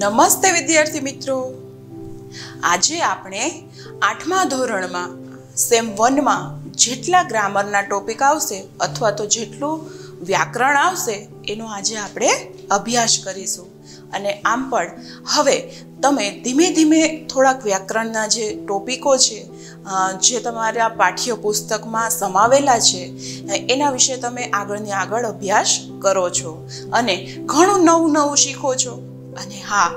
નમસ્તે વિદ્યાર્થી મિત્રો, આજે આપણે 8મા ધોરણમાં સેમ 1 માં જેટલા ગ્રામરના ટોપિક આવશે અથવા તો જેટલું વ્યાકરણ આવશે એનો આજે આપણે અભ્યાસ કરીશું. અને આમ પણ હવે તમે ધીમે ધીમે થોડાક વ્યાકરણના જે ટોપિકો છે જે તમારા પાઠ્યપુસ્તકમાં સમાવેલા છે એના વિશે તમે આગળની આગળ અભ્યાસ કરો છો અને ઘણું નવું નવું શીખો છો. અને હા,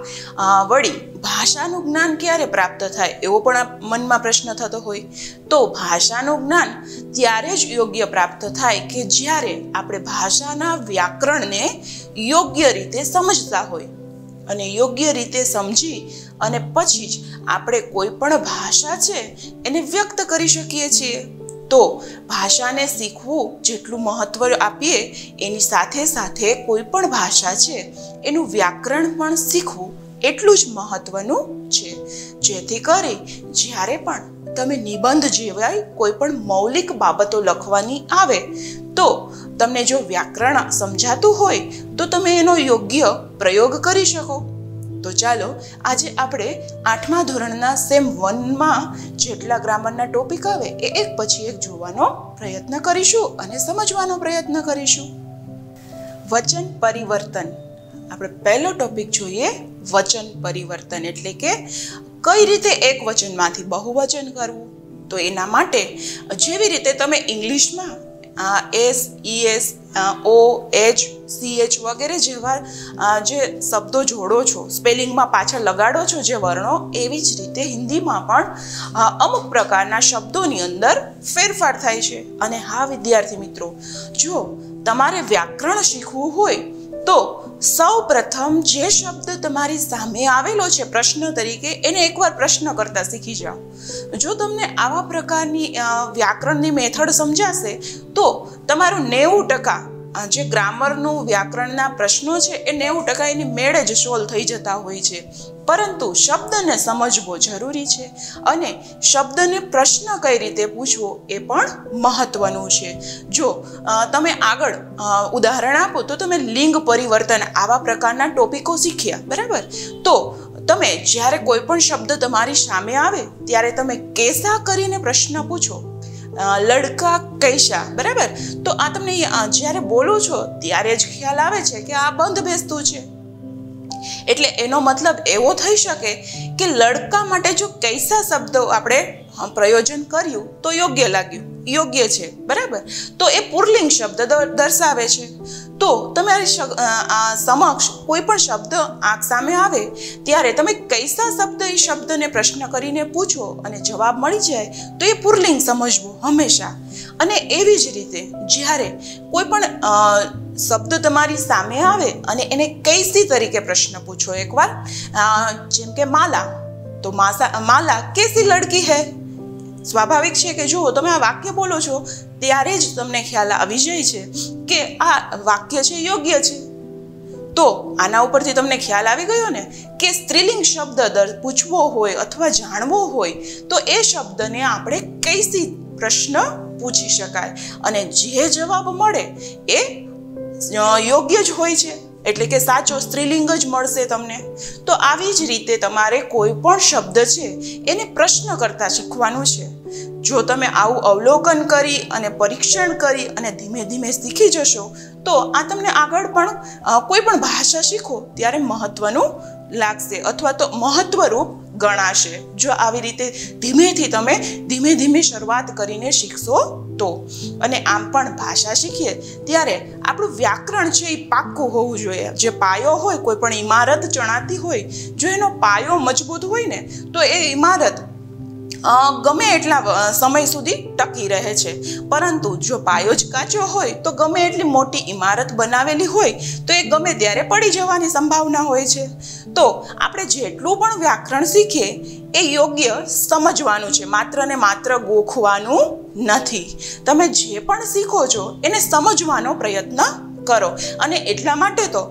વળી ભાષાનું જ્ઞાન ક્યારે પ્રાપ્ત થાય એવો પણ મનમાં પ્રશ્ન થતો હોય તો ભાષાનું જ્ઞાન ત્યારે જ યોગ્ય પ્રાપ્ત થાય કે જ્યારે આપણે ભાષાના વ્યાકરણને યોગ્ય રીતે સમજતા હોય અને યોગ્ય રીતે સમજી અને પછી જ આપણે કોઈ પણ ભાષા છે એને વ્યક્ત કરી શકીએ છીએ. તો ભાષાને શીખવું જેટલું મહત્વ આપીએ એની સાથે સાથે કોઈ પણ ભાષા છે એનું વ્યાકરણ પણ શીખવું એટલું જ મહત્વનું છે, જેથી કરી જ્યારે પણ તમે નિબંધ જેવા કોઈ પણ મૌલિક બાબતો લખવાની આવે તો તમને જો વ્યાકરણ સમજાતું હોય તો તમે એનો યોગ્ય પ્રયોગ કરી શકો. તો ચાલો આજે આપણે 8મા ધોરણના સેમ 1 માં જેટલા ગ્રામરના ટોપિક આવે એ એક પછી એક જોવાનો પ્રયત્ન કરીશું અને સમજવાનો પ્રયત્ન કરીશું. વચન પરિવર્તન. આપણે પહેલો ટોપિક જોઈએ વચન પરિવર્તન, એટલે કે કઈ રીતે એક વચનમાંથી બહુવચન કરવું. તો એના માટે જેવી રીતે તમે ઇંગ્લિશમાં એસ, ઈએસ, ઓ, એચ, સીએચ વગેરે જેવા જે શબ્દો જોડો છો, સ્પેલિંગમાં પાછળ લગાડો છો જે વર્ણો, એવી જ રીતે હિન્દીમાં પણ અમુક પ્રકારના શબ્દોની અંદર ફેરફાર થાય છે. અને હા વિદ્યાર્થી મિત્રો, જો તમારે વ્યાકરણ શીખવું હોય તો સૌ પ્રથમ જે શબ્દ તમારી સામે આવેલો છે પ્રશ્ન તરીકે એને એકવાર પ્રશ્ન કરતા શીખી જાઓ. જો તમને આવા પ્રકારની વ્યાકરણની મેથડ સમજાશે તો તમારું 90% જે ગ્રામરનું વ્યાકરણના પ્રશ્નો છે એ 90% એની મેળે જ સોલ્વ થઈ જતા હોય છે. પરંતુ શબ્દને સમજવો જરૂરી છે અને શબ્દને પ્રશ્ન કઈ રીતે પૂછવો એ પણ મહત્વનું છે. જો તમે આગળ ઉદાહરણ આપો તો તમે લિંગ પરિવર્તન આવા પ્રકારના ટોપિકો શીખ્યા, બરાબર? તો તમે જ્યારે કોઈ પણ શબ્દ તમારી સામે આવે ત્યારે તમે કેસા કરીને પ્રશ્ન પૂછો, લડકા કૈસા, બરાબર? તો આ તમને જ્યારે બોલો છો ત્યારે જ ખ્યાલ આવે છે કે આ બંધ બેસતું છે. એટલે એનો મતલબ એવો થઈ શકે કે લડકા માટે જો કૈસા શબ્દો આપણે પ્રયોજન કર્યું તો યોગ્ય લાગ્યું, યોગ્ય છે, બરાબર? તો એ પુલ્લિંગ શબ્દ દર્શાવે છે. તો તમારી સમક્ષ કોઈ પણ શબ્દ આંખ સામે આવે ત્યારે તમે કૈસા શબ્દ એ શબ્દને પ્રશ્ન કરીને પૂછો અને જવાબ મળી જાય તો એ પુલ્લિંગ સમજવું હંમેશા. અને એવી જ રીતે જ્યારે કોઈ પણ શબ્દ તમારી સામે આવે અને એને કૈસી તરીકે પ્રશ્ન પૂછો એકવાર, જેમ કે માલા, તો માલા કેસી લડકી હૈ. સ્વાભાવિક છે કે જો તમે આ વાક્ય બોલો છો ત્યારે જ તમને ખ્યાલ આવી જાય છે કે આ વાક્ય છે યોગ્ય છે. તો આના ઉપરથી તમને ખ્યાલ આવી ગયો ને કે સ્ત્રીલિંગ શબ્દ પૂછવો હોય અથવા જાણવો હોય તો એ શબ્દને આપણે કૈસી પ્રશ્ન પૂછી શકાય અને જે જવાબ મળે એ યોગ્ય જ હોય છે, એટલે કે સાચો સ્ત્રીલિંગ જ મળશે તમને. તો આવી જ રીતે તમારે કોઈ પણ શબ્દ છે એને પ્રશ્ન કરતા શીખવાનું છે. જો તમે આવું અવલોકન કરી અને પરીક્ષણ કરી અને ધીમે ધીમે શીખી જશો તો આ તમને આગળ પણ કોઈ પણ ભાષા શીખો ત્યારે મહત્વનું લાગશે અથવા તો મહત્વરૂપ ગણાશે. જો આવી રીતે ધીમે ધીમે શરૂઆત કરીને શીખશો તો. અને આમ પણ ભાષા શીખીએ ત્યારે આપણું વ્યાકરણ છે એ પાક્કું હોવું જોઈએ. જે પાયો હોય, કોઈ પણ ઇમારત ચણાતી હોય, જો એનો પાયો મજબૂત હોય ને તો એ ઇમારત ગમે એટલા સમય સુધી ટકી રહે છે. પરંતુ જો પાયો જ કાચો હોય તો ગમે એટલી મોટી ઇમારત બનાવેલી હોય તો એ ગમે ત્યારે પડી જવાની સંભાવના હોય છે. તો આપણે જેટલું પણ વ્યાકરણ શીખીએ એ યોગ્ય સમજવાનું છે, માત્ર ને માત્ર ગોખવાનું નથી. તમે જે પણ શીખો છો એને સમજવાનો પ્રયત્ન કરો. અને એટલા માટે તો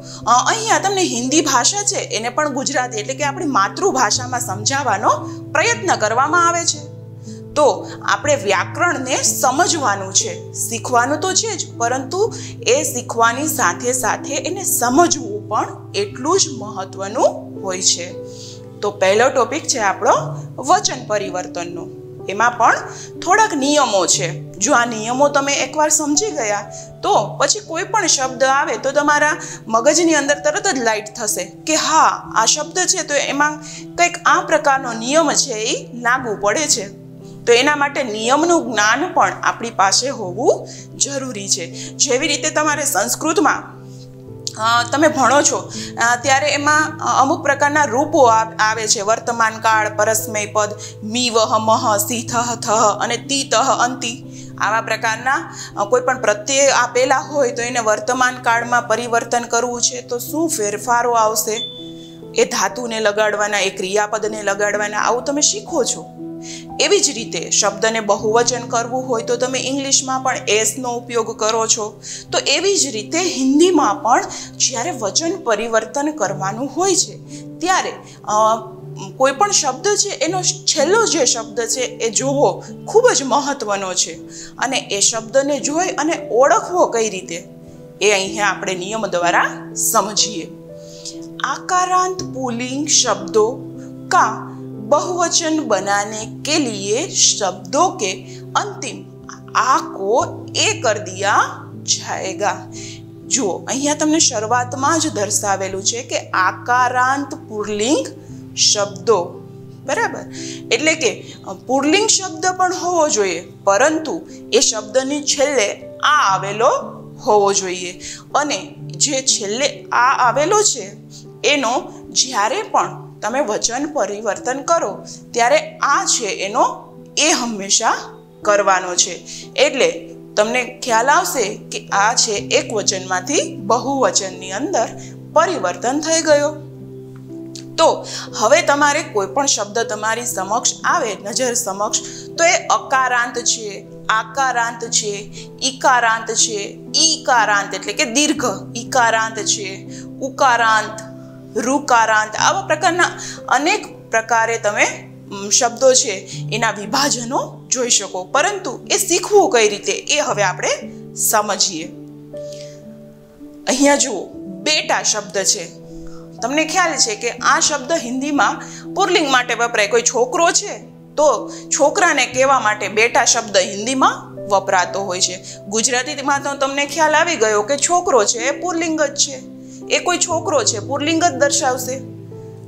અહીંયા તમને હિન્દી ભાષા છે એને પણ ગુજરાતી એટલે કે આપણી માતૃભાષામાં સમજાવવાનો પ્રયત્ન કરવામાં આવે છે. તો આપણે વ્યાકરણને સમજવાનું છે, શીખવાનું તો છે જ, પરંતુ એ શીખવાની સાથે સાથે એને સમજવું પણ એટલું જ મહત્વનું હોય છે. તો પહેલો ટોપિક છે આપણો વચન પરિવર્તનનો. એમાં પણ થોડાક નિયમો છે. જો આ નિયમો તમે એકવાર સમજી ગયા તો પછી કોઈ પણ શબ્દ આવે તો તમારા મગજની અંદર તરત જ લાઈટ થશે કે હા, આ શબ્દ છે તો એમાં કંઈક આ પ્રકારનો નિયમ છે એ લાગુ પડે છે. તો એના માટે નિયમનું જ્ઞાન પણ આપણી પાસે હોવું જરૂરી છે. જેવી રીતે તમારે સંસ્કૃતમાં તમે ભણો છો ત્યારે એમાં અમુક પ્રકારના રૂપો આવે છે. વર્તમાન કાળ, પરસ્મય પદ, મી વહ મહ, સી થહ થહ અને તી તહ અંતિ. આવા પ્રકારના કોઈ પણ પ્રત્યય આપેલા હોય તો એને વર્તમાન કાળમાં પરિવર્તન કરવું છે તો શું ફેરફારો આવશે, એ ધાતુને લગાડવાના, એ ક્રિયાપદને લગાડવાના, આવું તમે શીખો છો. એવી જ રીતે શબ્દને બહુવચન કરવું હોય તો તમે ઇંગ્લિશમાં પણ એસનો ઉપયોગ કરો છો. તો એવી જ રીતે હિન્દીમાં પણ જ્યારે વચન પરિવર્તન કરવાનું હોય છે ત્યારે કોઈ પણ શબ્દ છે એનો છેલ્લો જે શબ્દ છે એ જોવો ખૂબ જ મહત્વનો છે. અને એ શબ્દને જોઈ અને ઓળખવો કઈ રીતે એ અહીંયા આપણે નિયમ દ્વારા સમજીએ. आकारांत पुल्लिंग शब्दों का बहुवचन बनाने के लिए शब्दों के अंतिम आ को ए कर दिया जाएगा. જુઓ, અહીંયા તમને શરૂઆતમાં જ દર્શાવેલું છે કે આકારાંત પુલ્લિંગ શબ્દો, બરાબર, એટલે કે પુલ્લિંગ શબ્દ પણ હોવો જોઈએ પરંતુ એ શબ્દની છેલ્લે આ આવેલો હોવો જોઈએ. અને જે છેલ્લે આ આવેલો છે એનો જ્યારે પણ તમે વચન પરિવર્તન કરો ત્યારે આ છે એનો એ હંમેશા કરવાનો છે. એટલે તમને ખ્યાલ આવશે કે આ છે એક વચનમાંથી બહુવચનની અંદર પરિવર્તન થઈ ગયો. તો હવે તમારે કોઈ પણ શબ્દ તમારી સમક્ષ આવે, નજર સમક્ષ, તો એ અકારાંત છે, આકારાંત છે, ઈકારાંત છે, ઈકારાંત એટલે કે દીર્ઘ ઈકારાંત છે, ઉકારાંત, ઋકારાંત, આવા પ્રકારના અનેક પ્રકારે તમે શબ્દો છે એના વિભાજનો જોઈ શકો. પરંતુ એ શીખવું કઈ રીતે એ હવે આપણે સમજીએ. અહીંયા જુઓ, બેટા શબ્દ છે. તમને ખ્યાલ છે કે આ શબ્દ હિન્દીમાં પુલ્લિંગ માટે વપરાય. કોઈ છોકરો છે તો છોકરાને કહેવા માટે બેટા શબ્દ હિન્દીમાં વપરાતો હોય છે. ગુજરાતીમાં તો તમને ખ્યાલ આવી ગયો કે છોકરો છે એ પુલ્લિંગ જ છે, એ કોઈ છોકરો છે પુલ્લિંગ જ દર્શાવશે,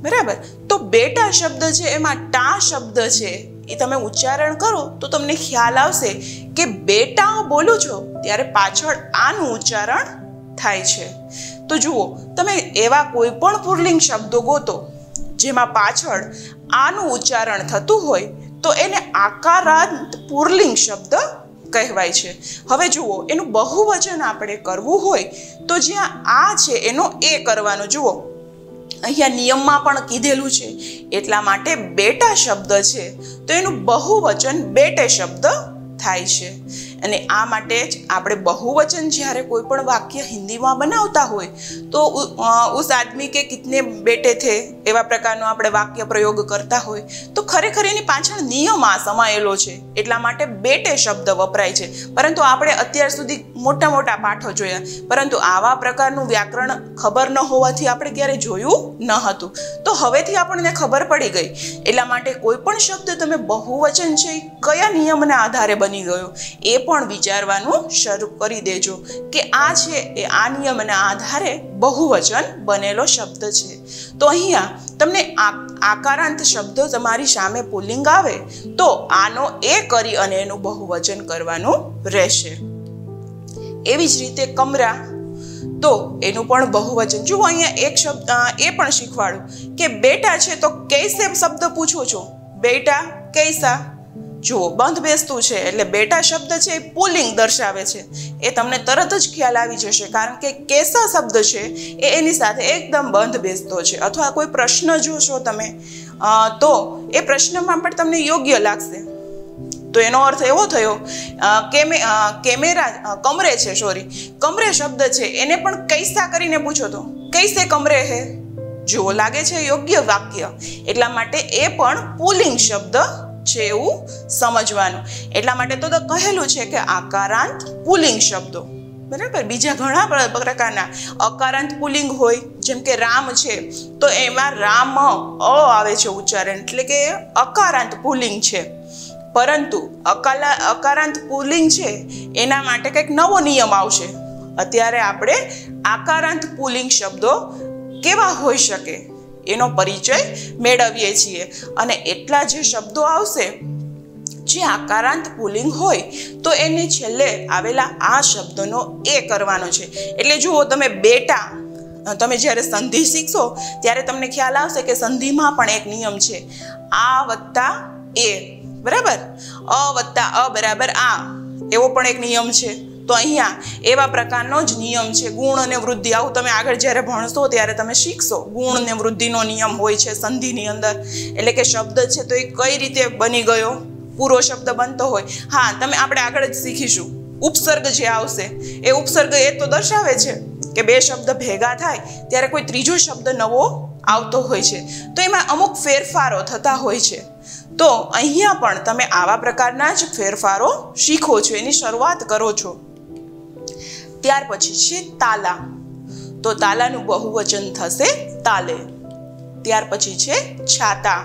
બરાબર. તો બેટા શબ્દ છે એમાં ટા શબ્દ છે એ તમે ઉચ્ચારણ કરો તો તમને ખ્યાલ આવશે કે બેટા બોલો છો ત્યારે પાછળ આનું ઉચ્ચારણ થાય છે. તો જુઓ, તમે એવા કોઈ પણ પુલ્લિંગ શબ્દો ગોતો જેમાં પાછળ આનું ઉચ્ચારણ થતું હોય તો એને આકારાંત પુલ્લિંગ શબ્દ કહેવાય છે. હવે જુઓ, એનું બહુવચન આપણે કરવું હોય તો જ્યાં આ છે એનો એ કરવાનો. જુઓ, અહીંયા નિયમમાં પણ કીધેલું છે. એટલા માટે બેટા શબ્દ છે તો એનું બહુવચન બેટે શબ્દ થાય છે. અને આ માટે જ આપણે બહુવચન જ્યારે કોઈ પણ વાક્ય હિન્દીમાં બનાવતા હોય તો ઉસ આદમી કે કિતને બેટે થે એવા પ્રકારનો આપણે વાક્ય પ્રયોગ કરતા હોય તો ખરેખર એની પાછળ નિયમ આ સમાયેલો છે. એટલા માટે બેટે શબ્દ વપરાય છે. પરંતુ આપણે અત્યાર સુધી મોટા મોટા પાઠો જોયા, પરંતુ આવા પ્રકારનું વ્યાકરણ ખબર ન હોવાથી આપણે ક્યારે જોયું ન હતું. તો હવેથી આપણને ખબર પડી ગઈ. એટલા માટે કોઈ પણ શબ્દ તમે બહુવચન છે કયા નિયમના આધારે બની ગયો એ પણ વિચારવાનું શરૂ કરી દેજો કે આ છે એ આ નિયમના આધારે બહુવચન બનેલો શબ્દ છે. તો અહીંયા તમને આકારાંત શબ્દો તમારી સામે પુલ્લિંગ આવે તો આનો એ કરી અને એનું બહુવચન કરવાનું રહેશે. એવી જ રીતે કમરા, તો એનું પણ બહુવચન. જુઓ, અહીંયા એક શબ્દ એ પણ શીખવાડું કે બેટા છે તો કૈસે શબ્દ પૂછો છો, બેટા કૈસા. જુઓ, બંધ બેસતું છે એટલે બેટા શબ્દ છે એ પુલ્લિંગ દર્શાવે છે. એ તમને તરત જ ખ્યાલ આવી જશે કારણ કે કેસા શબ્દ છે એ એની સાથે એકદમ બંધ બેસતો છે. અથવા કોઈ પ્રશ્ન જોશો તમે તો એ પ્રશ્નમાં પણ તમને યોગ્ય લાગશે. તો એનો અર્થ એવો થયો કમરે છે, કમરે શબ્દ છે એને પણ કૈસા કરીને પૂછો તો કૈસે કમરે હે. જુઓ, લાગે છે યોગ્ય વાક્ય. એટલા માટે એ પણ પુલ્લિંગ શબ્દ છે એવું સમજવાનું. એટલા માટે તો કહેલું છે કે આકારાંત પુલ્લિંગ શબ્દો, બરાબર. બીજા ઘણા પ્રકારના અકારાંત પુલ્લિંગ હોય, જેમ કે રામ છે તો એમાં રામ આવે છે ઉચ્ચારણ, એટલે કે અકારાંત પુલ્લિંગ છે. પરંતુ અકારાંત પુલ્લિંગ છે એના માટે કંઈક નવો નિયમ આવશે. અત્યારે આપણે આકારાંત પુલ્લિંગ શબ્દો કેવા હોઈ શકે એનો પરિચય મેળવીએ છીએ. અને એટલા જે શબ્દો આવશે જે આકારાંત પુલ્લિંગ હોય તો એને છેલ્લે આવેલા આ શબ્દનો એ કરવાનો છે. એટલે જુઓ, તમે બેટા, તમે જ્યારે સંધિ શીખશો ત્યારે તમને ખ્યાલ આવશે કે સંધિમાં પણ એક નિયમ છે, આ વત્તા એ, બરાબર. અ વત્તા અ બરાબર આ, એવો પણ એક નિયમ છે. તો અહીંયા એવા પ્રકારનો જ નિયમ છે. ગુણ અને વૃદ્ધિ, આવું તમે આગળ જ્યારે ભણશો ત્યારે તમે શીખશો. ગુણ અને વૃદ્ધિનો નિયમ હોય છે સંધિની અંદર. એટલે કે શબ્દ છે તો એ કઈ રીતે બની ગયો, પૂરો શબ્દ બનતો હોય. હા, આપણે આગળ જ શીખીશું. ઉપસર્ગ જે આવશે એ ઉપસર્ગ એ તો દર્શાવે છે કે બે શબ્દ ભેગા થાય ત્યારે કોઈ ત્રીજો શબ્દ નવો આવતો હોય છે, તો એમાં અમુક ફેરફારો થતા હોય છે. તો અહીંયા પણ તમે આવા પ્રકારના જ ફેરફારો શીખો છો, એની શરૂઆત કરો છો. ત્યાર પછી છે તાલા. તો તાલાનું બહુવચન થશે તાલે. ત્યાર પછી છે છાતા.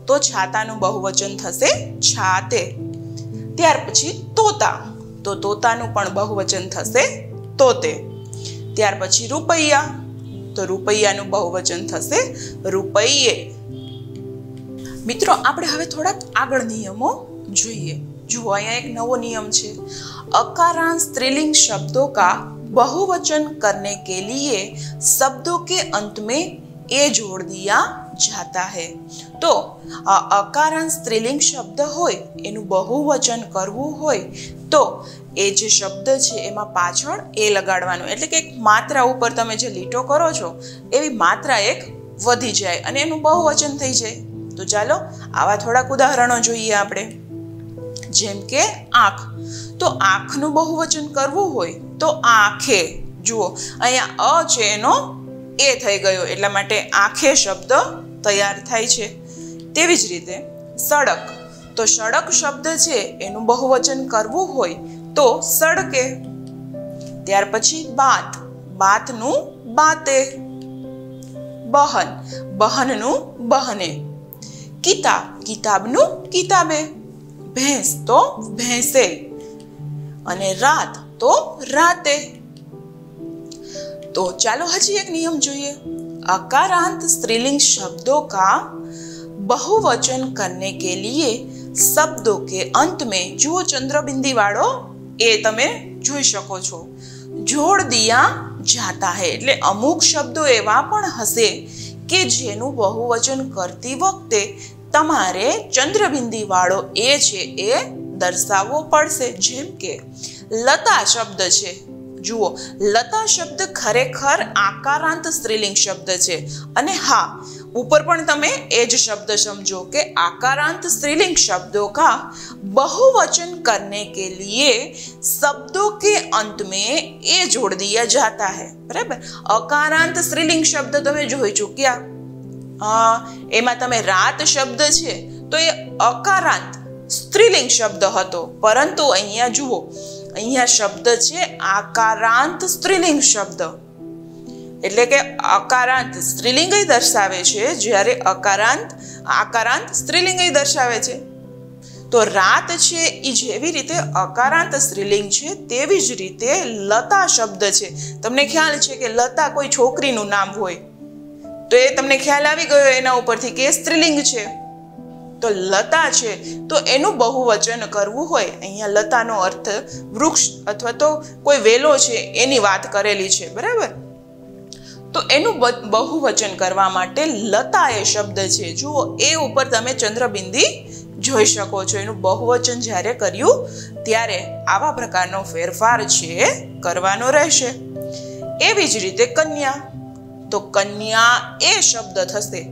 તો છાતાનું બહુવચન થશે છાતે. ત્યાર પછી તોતા. તો તોતાનું પણ બહુવચન થશે તોતે. ત્યાર પછી રૂપૈયા. તો રૂપૈયાનું બહુવચન થશે રૂપૈયે. મિત્રો, આપણે હવે થોડાક આગળ નિયમો જોઈએ. જુઓ, અહીંયા એક નવો નિયમ છે. अकारांत स्त्रीलिंग शब्दों का बहुवचन करने के लिए शब्दों के अंत में ए जोड़ दिया जाता है. तो अकारांत स्त्रीलिंग शब्द હોય એનું બહુવચન કરવું હોય તો એ જે શબ્દ છે એમાં પાછળ એ લગાડવાનું. એટલે કે એક માત્રા ઉપર તમે જે લીટો કરો છો એવી માત્રા એક વધી જાય અને એનું બહુવચન થઈ જાય. તો ચાલો આવા થોડાક ઉદાહરણો જોઈએ આપણે. જેમ કે આંખ. તો આંખનું બહુવચન કરવું હોય તો આંખે. જુઓ, અહીંયા અ છે એનો એ થઈ ગયો, એટલા માટે આંખે શબ્દ તૈયાર થાય છે. તેવી જ રીતે સડક. તો સડક શબ્દ છે એનું બહુવચન કરવું હોય તો સડકે. ત્યાર પછી બાત. બાતનું બાતે. બહન. બહનનું બહને. કિતાબ. કિતાબનું કિતાબે. ભેંસ તો ભેંસે. અને રાત તો રાતે. तो चलो हजी एक नियम જોઈએ. अकारांत स्त्रीलिंग शब्दों का बहुवचन करने के लिए शब्दों के अंत में जो चंद्रबिंदी वाળો એ તમે જોઈ શકો છો, જોડ દિયા જાતા હૈ. એટલે અમુક શબ્દો એવા પણ હશે કે જેનું બહુવચન કરતી વખતે તમારે ચંદ્રબિંદી વાળો એ છે એ દર્શાવવો પડશે. જેમ કે લતા શબ્દ છે. જુઓ, લતા શબ્દ ખરેખર આકારાંત સ્ત્રીલિંગ શબ્દ છે. અને હા, ऊपर पण तमे ए ज शब्द समझो कि आकारांत स्त्रीलिंग शब्दों का बहुवचन करने के लिए शब्दों के अंत में ए जोड़ दिया जाता है. बराबर. अकारांत स्त्रीलिंग शब्द तमे जोई चूक्या. एमां तमे रात शब्द छे तो ए अकारांत स्त्रीलिंग शब्द हतो, परंतु अहींया जुओ, अहींया शब्द छे आकारांत स्त्रीलिंग शब्द. એટલે કે અકારાંત સ્ત્રીલિંગ દર્શાવે છે, જ્યારે આકારાંત સ્ત્રીલિંગ દર્શાવે છે. તો રાત છે એ જેવી રીતે અકારાંત સ્ત્રીલિંગ છે તેવી જ રીતે લતા શબ્દ છે. તમને ખ્યાલ છે કે લતા કોઈ છોકરીનું નામ હોય તો એ તમને ખ્યાલ આવી ગયો એના ઉપરથી કે સ્ત્રીલિંગ છે. તો લતા છે તો એનું બહુવચન કરવું હોય, અહીંયા લતાનો અર્થ વૃક્ષ અથવા તો કોઈ વેલો છે એની વાત કરેલી છે. બરાબર. તો એનું બહુવચન કરવા માટે લતા એ શબ્દ છે. જુઓ, એ ઉપર તમે ચંદ્રબિંદી જોઈ શકો છો. એનું બહુવચન જ્યારે કર્યું ત્યારે આવા પ્રકારનો ફેરફાર છે કરવાનો રહેશે. એવી જ રીતે કન્યા. તો કન્યા એ શબ્દ થશે.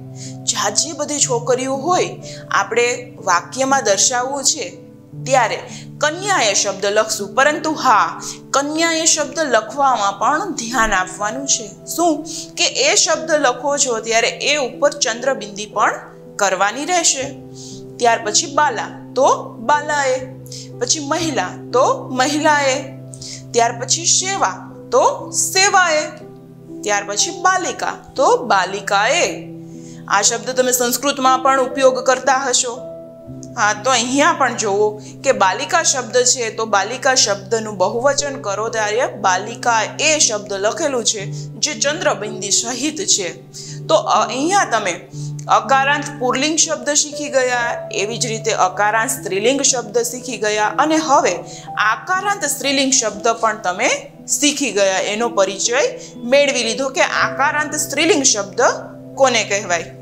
જાજી બધી છોકરીઓ હોય, આપણે વાક્યમાં દર્શાવવું છે ત્યારે કન્યા એ શબ્દ લખશું. પરંતુ હા, કન્યા એ શબ્દ લખવામાં પણ ધ્યાન આપવાનું છે. શું કે એ શબ્દ લખો છો ત્યારે એ ઉપર ચંદ્રબિંદી પણ કરવાની રહેશે. ત્યાર પછી બાલા. તો બાલાએ. પછી મહિલા. તો મહિલાએ. ત્યાર પછી સેવા તો સેવાએ, ત્યાર પછી બાલિકા તો બાલિકાએ. આ શબ્દ તમે સંસ્કૃતમાં પણ ઉપયોગ કરતા હશો. હા, તો અહીંયા પણ જોવો કે બાલિકા શબ્દ છે તો બાલિકા શબ્દનું બહુવચન કરો ત્યારે બાલિકા એ શબ્દ લખેલું છે જે ચંદ્રબિંદી સહિત છે. તો અહીંયા તમે અકારાંત પુલ્લિંગ શબ્દ શીખી ગયા, એવી જ રીતે અકારાંત સ્ત્રીલિંગ શબ્દ શીખી ગયા અને હવે આકારાંત સ્ત્રીલિંગ શબ્દ પણ તમે શીખી ગયા. એનો પરિચય મેળવી લીધો કે આકારાંત સ્ત્રીલિંગ શબ્દ કોને કહેવાય.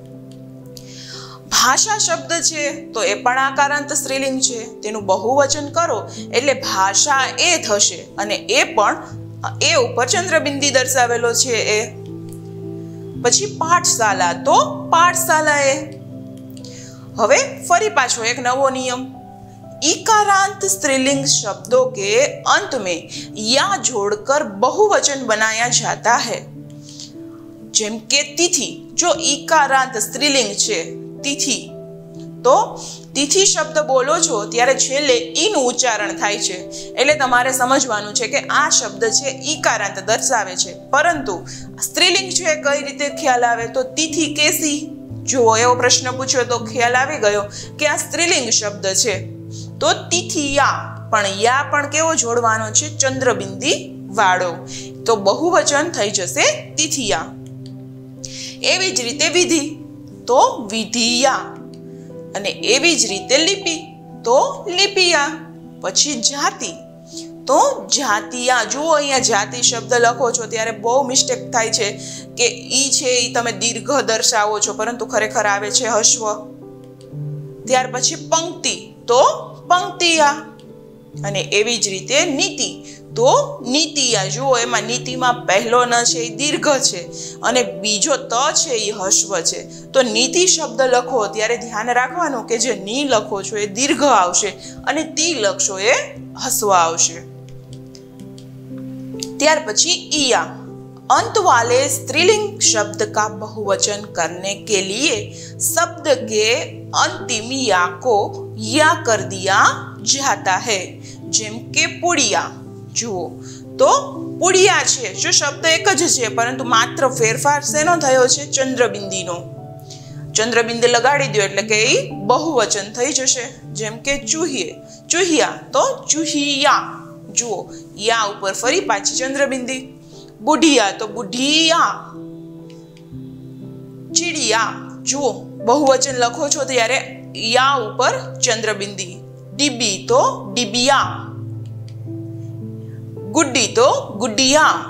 ભાષા શબ્દ છે તો એ પણ આકારાંત સ્ત્રીલિંગ છે. તેનું બહુવચન કરો એટલે ભાષા એ થશે અને એ પણ એ ઉપર ચંદ્રબિંદી દર્શાવેલો છે એ. પછી પાઠશાલા તો પાઠશાલાએ. હવે ફરી પાછો એક નવો નિયમ, इकारांत स्त्रीलिंग शब्दों के अंत में या जोड़कर बहुवचन बनाया जाता है. જેમ કે તિથિ, જો ઈકારાંત સ્ત્રીલિંગ છે તિથિ, તો તિથિ શબ્દ બોલો છો ત્યારે છેલ્લે ઈનું ઉચ્ચારણ થાય છે એટલે તમારે સમજવાનું છે કે આ શબ્દ છે ઈકારાંત દર્શાવે છે. પરંતુ સ્ત્રીલિંગ છે કઈ રીતે ખ્યાલ આવે તો તિથિ કેસી, જો એવો પ્રશ્ન પૂછ્યો તો ખ્યાલ આવી ગયો કે આ સ્ત્રીલિંગ શબ્દ છે. તો તિથિયા, પણ યા પણ કેવો જોડવાનો છે ચંદ્રબિંદી વાળો, તો બહુવચન થઈ જશે તિથિયા. એવી જ રીતે વિધિ તો વિધિયા અને એવી જ રીતે લિપિ તો લિપિયા. પછી જાતિ તો જાતિયા. જુઓ અહીંયા જાતિ શબ્દ લખો છો ત્યારે બહુ મિસ્ટેક થાય છે કે ઈ છે ઈ તમે દીર્ઘ દર્શાવો છો પરંતુ ખરેખર આવે છે હસ્વ. ત્યાર પછી પંક્તિ તો પંક્તિયા અને એવી જ રીતે નીતિ તો નીતિયા. જુઓ એમાં નીતિમાં પહેલો ન છે એ દીર્ઘ છે અને બીજો ત છે એ હસ્વ છે. તો નીતિ શબ્દ લખો ત્યારે ધ્યાન રાખવાનું કે જે ની લખો છો એ દીર્ઘ આવશે અને તી લખશો એ હસ્વ આવશે. ત્યાર પછી ઈયા, अंत वाले स्त्रीलिंग शब्द का बहुवचन करने के लिए शब्द के अंतिम या को या कर दिया जाता है. જેમ કે પુડિયા. જુઓ તો પુડિયા છે, જો શબ્દ એક જ છે પરંતુ માત્ર ફેરફાર શેનો થયો છે ચંદ્રબિંદીનો. ચંદ્રબિંદી લગાડી દો એટલે કે એ બહુવચન થઈ જશે. જેમ કે ચૂહીએ, ચૂહિયા તો ચૂહિયા. જુઓ યા ઉપર ફરી પાછી ચંદ્રબિંદી. બુઢિયા તો બુઢિયા. ચીડિયા, જુઓ બહુવચન લખો છો ત્યારે યા ઉપર ચંદ્રબિંદી. ડીબી તો ડીબિયા. ગુડ્ડી તો ગુડિયા.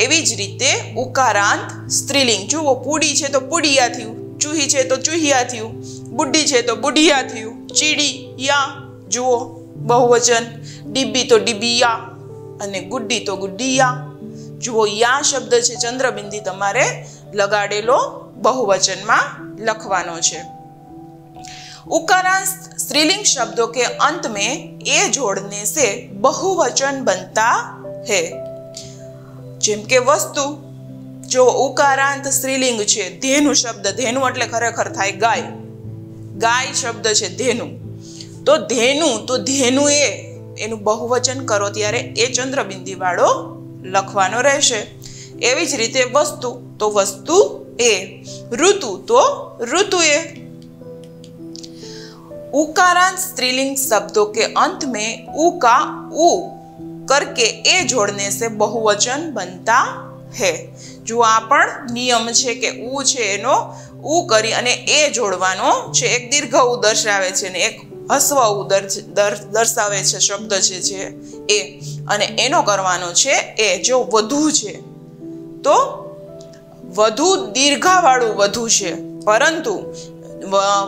એવી જ રીતે ઉકારાંત સ્ત્રીલિંગ. જુઓ પુડી છે તો પુડિયા થયું, ચૂહી છે તો ચૂહિયા થયું, બુઢી છે તો બુઢિયા થયું, ચીડિયા જુઓ બહુવચન, ડીબી તો ડીબિયા અને ગુડ્ડી તો ગુડિયા. જુઓ યા શબ્દ છે ચંદ્રબિંદી તમારે લગાડેલો બહુવચનમાં લખવાનો છે. उकारांत स्त्रीलिंग शब्दों के अंत में ए जोड़ने से बहुवचन बनता है. જેમ કે વસ્તુ, જો ઉકારાંત સ્ત્રીલિંગ છે ધેનુ શબ્દ, ધેનુ એટલે ખરેખર થાય ગાય, ગાય શબ્દ છે ધેનુ, તો ધેનુ તો ધેનુ એ એનું બહુવચન કરો ત્યારે એ ચંદ્રબિંદી વાળો લખવાનો રહેશે. એવી જ રીતે વસ્તુ તો વસ્તુ એ, ઋતુ તો ઋતુ એ. उकारांत स्त्रीलिंग शब्दों के अंत में उ का उ करके ए जोड़ने से बहुवचन बनता है. जो आ पण नियम છે કે ઉ છે એનો ઉ કરી અને એ જોડવાનો છે. એક દીર્ઘ ઉ દર્શાવે છે ને એક હસ્વ ઉ દર્શાવે છે શબ્દ છે એ, અને એનો કરવાનો છે એ. જો વધુ છે તો વધુ દીર્ઘાવાળું વધુ છે, પરંતુ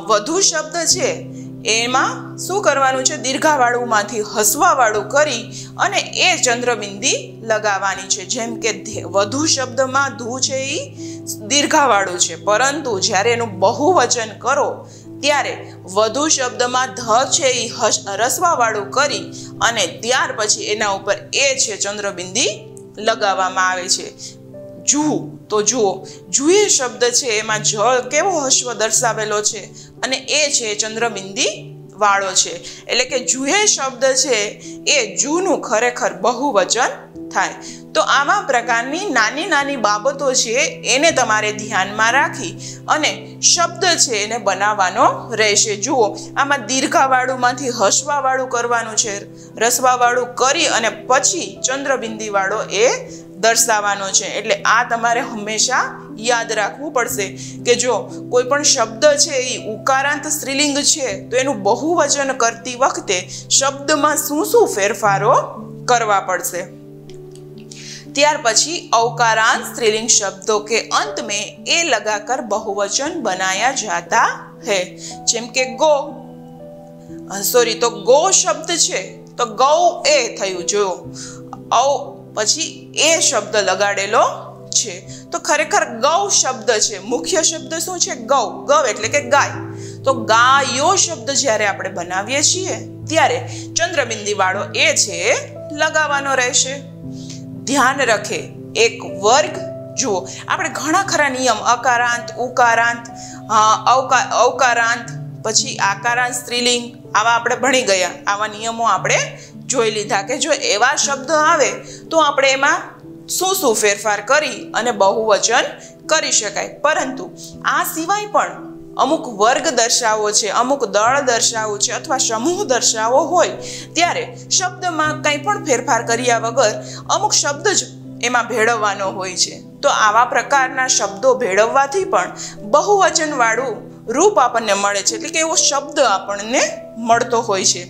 વધુ શબ્દ છે એમાં શું કરવાનું છે દીર્ઘાવાળું માંથી હસવાવાળું કરી અને એ ચંદ્રબિંદી લગાવવાની છે. જેમ કે વધુ શબ્દમાં ધુ છે એ દીર્ઘાવાળું છે, પરંતુ જ્યારે એનું બહુવચન કરો ત્યારે વધુ શબ્દમાં ધ છે એ રસવાવાળું કરી અને ત્યાર પછી એના ઉપર એ છે ચંદ્રબિંદી લગાવવામાં આવે છે. જુહુ તો જુઓ જુએ શબ્દ છે એમાં જ કેવો હસ્વ દર્શાવેલો છે અને એ છે ચંદ્રબિંદી વાળો છે, એટલે કે જુએ શબ્દ છે એ જૂનું ખરેખર બહુવચન થાય. તો આવા પ્રકારની નાની નાની બાબતો છે એને તમારે ધ્યાનમાં રાખી અને શબ્દ છે એને બનાવવાનો રહેશે. જુઓ, આમાં દીર્ઘાવાળુંમાંથી હસવાવાળું કરવાનું છે, રસવાવાળું કરી અને પછી ચંદ્રબિંદીવાળો એ દર્શાવવાનો છે. એટલે આ તમારે હંમેશા યાદ રાખવું પડશે કે જો કોઈ પણ શબ્દ છે એ ઉકારાંત સ્ત્રીલિંગ છે તો એનું બહુવચન કરતી વખતે શબ્દમાં શું શું ફેરફારો કરવા પડશે. ત્યાર પછી अवकारांत स्त्रीलिंग शब्दों के अंत में ए लगाकर बहुवचन बनाया जाता है. જેમ કે ગો, તો ગો શબ્દ છે તો ગૌ એ થયું. જો પછી એ શબ્દ લગાડેલો છે તો ખરેખર ગૌ શબ્દ છે. મુખ્ય શબ્દ શું છે? ગૌ. ગૌ એટલે કે ગાય. તો ગાયો શબ્દ જ્યારે આપણે બનાવીએ છીએ ત્યારે ચંદ્રબિંદી વાળો એ છે લગાવવાનો રહેશે. ધ્યાન રખે એક વર્ગ. જુઓ, આપણે ઘણા ખરા નિયમ અકારાંત, ઉકારાંત, અવકારાંત, પછી આકારાંત સ્ત્રીલિંગ આવા આપણે ભણી ગયા. આવા નિયમો આપણે જોઈ લીધા કે જો એવા શબ્દ આવે તો આપણે એમાં શું શું ફેરફાર કરી અને બહુવચન કરી શકાય. પરંતુ આ સિવાય પણ અમુક વર્ગ દર્શાવવો છે, અમુક દળ દર્શાવવું છે અથવા સમૂહ દર્શાવવો હોય ત્યારે શબ્દમાં કંઈ પણ ફેરફાર કર્યા વગર અમુક શબ્દ જ એમાં ભેળવવાનો હોય છે. તો આવા પ્રકારના શબ્દો ભેળવવાથી પણ બહુવચનવાળું રૂપ આપણને મળે છે, એટલે કે એવો શબ્દ આપણને મળતો હોય છે.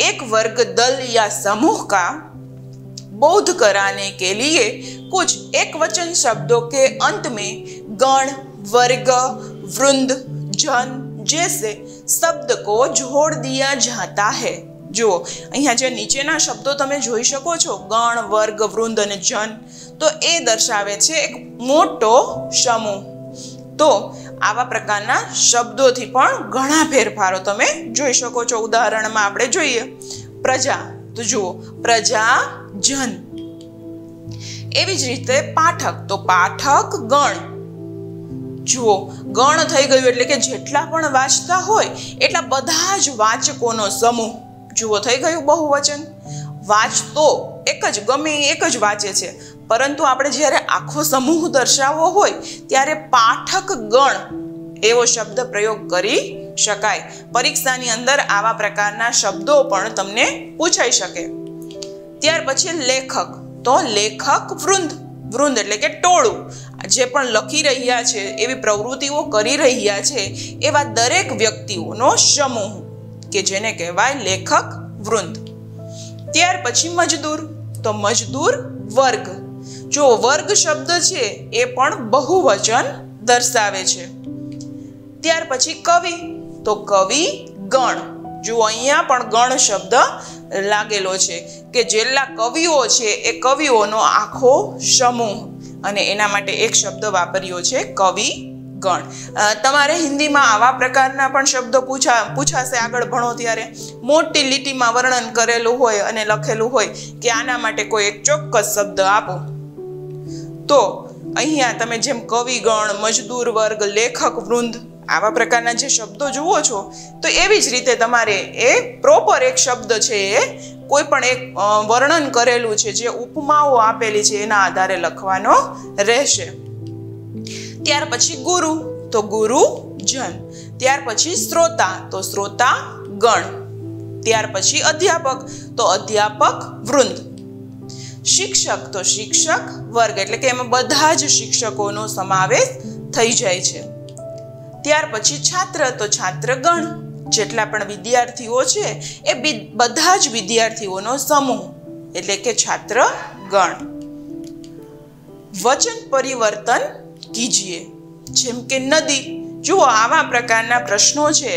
एक वर्ग दल या समूह का बोध कराने के लिए कुछ एक वचन शब्दों के अंत में गण, वर्ग, वृंद, जन जैसे शब्द को जोड़ दिया जाता है. जो અહીંયા જે નીચેના શબ્દો તમે જોઈ શકો છો, ગણ, વર્ગ, વૃંદ અને જન, તો એ દર્શાવે છે એક મોટો સમૂહ. તો આવા પ્રકારના શબ્દોથી પણ ઘણા ફેરફારો તમે જોઈ શકો છો. ઉદાહરણમાં આપણે જોઈએ પ્રજા, તો જુઓ પ્રજા જન. એવી જ રીતે પાઠક, તો પાઠક ગણ. જુઓ ગણ થઈ ગયું એટલે કે જેટલા પણ વાંચતા હોય એટલા બધા જ વાચકોનો સમૂહ. જુઓ થઈ ગયું બહુવચન. વાંચતો એક જ, ગમે એક જ વાંચે છે, પરંતુ આપણે જ્યારે આખો સમૂહ દર્શાવવો હોય ત્યારે પાઠક ગણ એવો શબ્દ પ્રયોગ કરી શકાય. પરીક્ષાની અંદર આવા પ્રકારના શબ્દો પણ તમને પૂછાઈ શકે. ત્યાર પછી લેખક, તો લેખક વૃંદ. વૃંદ એટલે કે ટોળું. જે પણ લખી રહ્યા છે, એવી પ્રવૃત્તિઓ કરી રહ્યા છે એવા દરેક વ્યક્તિઓનો સમૂહ કે જેને કહેવાય લેખક વૃંદ. ત્યાર પછી મજદૂર, તો મજદૂર વર્ગ. જો વર્ગ શબ્દ છે એ પણ બહુવચન દર્શાવે છે. ત્યાર પછી કવિ, તો કવિ ગણ. જો અહીંયા પણ ગણ શબ્દ લાગેલો છે કે જેટલા કવિઓ છે એ કવિઓનો આખો સમૂહ, અને એના માટે એક શબ્દ વાપર્યો છે કવિ ગણ. તમારે હિન્દીમાં આવા પ્રકારના પણ શબ્દો પૂછાશે આગળ ભણો ત્યારે. મોટી લીટીમાં વર્ણન કરેલું હોય અને લખેલું હોય કે આના માટે કોઈ એક ચોક્કસ શબ્દ આપો. તો અહીંયા તમે જેમ કવિગણ, મજદૂર વર્ગ, લેખક વૃંદ આવા પ્રકારના જે શબ્દો જુઓ છો, તો એવી જ રીતે તમારે એ પ્રોપર એક શબ્દ છે એ કોઈ પણ એક વર્ણન કરેલું છે, જે ઉપમાઓ આપેલી છે એના આધારે લખવાનો રહેશે. ત્યાર પછી ગુરુ, તો ગુરુ જન. ત્યાર પછી શ્રોતા, તો શ્રોતા ગણ. ત્યાર પછી અધ્યાપક, તો અધ્યાપક વૃંદ. શિક્ષક, તો શિક્ષક વર્ગ, એટલે કે એમાં બધા જ શિક્ષકોનો સમાવેશ થઈ જાય છે. ત્યાર પછી છાત્ર, તો છાત્ર ગણ. જેટલા પણ વિદ્યાર્થીઓ છે એ બધા જ વિદ્યાર્થીઓનો સમૂહ, એટલે કે છાત્ર ગણ. વચન પરિવર્તન કીજીએ, જેમ કે નદી. જુઓ આવા પ્રકારના પ્રશ્નો છે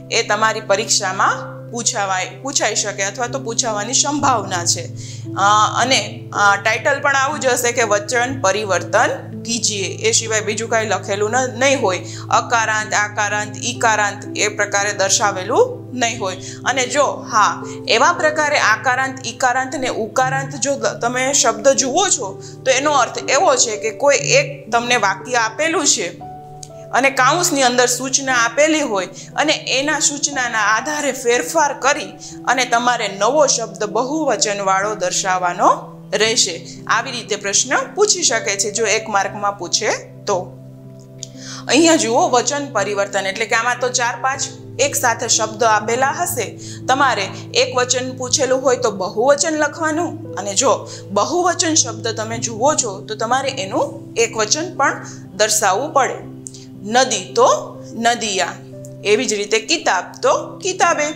એ તમારી પરીક્ષામાં પૂછાઈ શકે અથવા તો પૂછાવાની સંભાવના છે. અને ટાઇટલ પણ આવું જ હશે કે વચન પરિવર્તન કીજીએ. એ સિવાય બીજું કાંઈ લખેલું નહીં હોય. અકારાંત, આકારાંત, ઈકારાંત એ પ્રકારે દર્શાવેલું નહીં હોય. અને જો હા એવા પ્રકારે આકારાંત, ઈકારાંત ને ઉકારાંત જો તમે શબ્દ જુઓ છો તો એનો અર્થ એવો છે કે કોઈ એક તમને વાક્ય આપેલું છે અને કાઉન્સની અંદર સૂચના આપેલી હોય અને એના સૂચનાના આધારે ફેરફાર કરી અને તમારે નવો શબ્દ બહુવચનવાળો દર્શાવવાનો રહેશે. આવી રીતે પ્રશ્ન પૂછી શકે છે જો 1 માર્કમાં પૂછે તો. અહીંયા જુઓ વચન પરિવર્તન એટલે કે આમાં તો 4-5 એક સાથે શબ્દ આપેલા હશે. તમારે એક વચન પૂછેલું હોય તો બહુવચન લખવાનું અને જો બહુવચન શબ્દ તમે જુઓ છો તો તમારે એનું એક વચન પણ દર્શાવવું પડે. નદી તો નદિયા, એવી જ રીતે કિતાબ તો કિતાબે.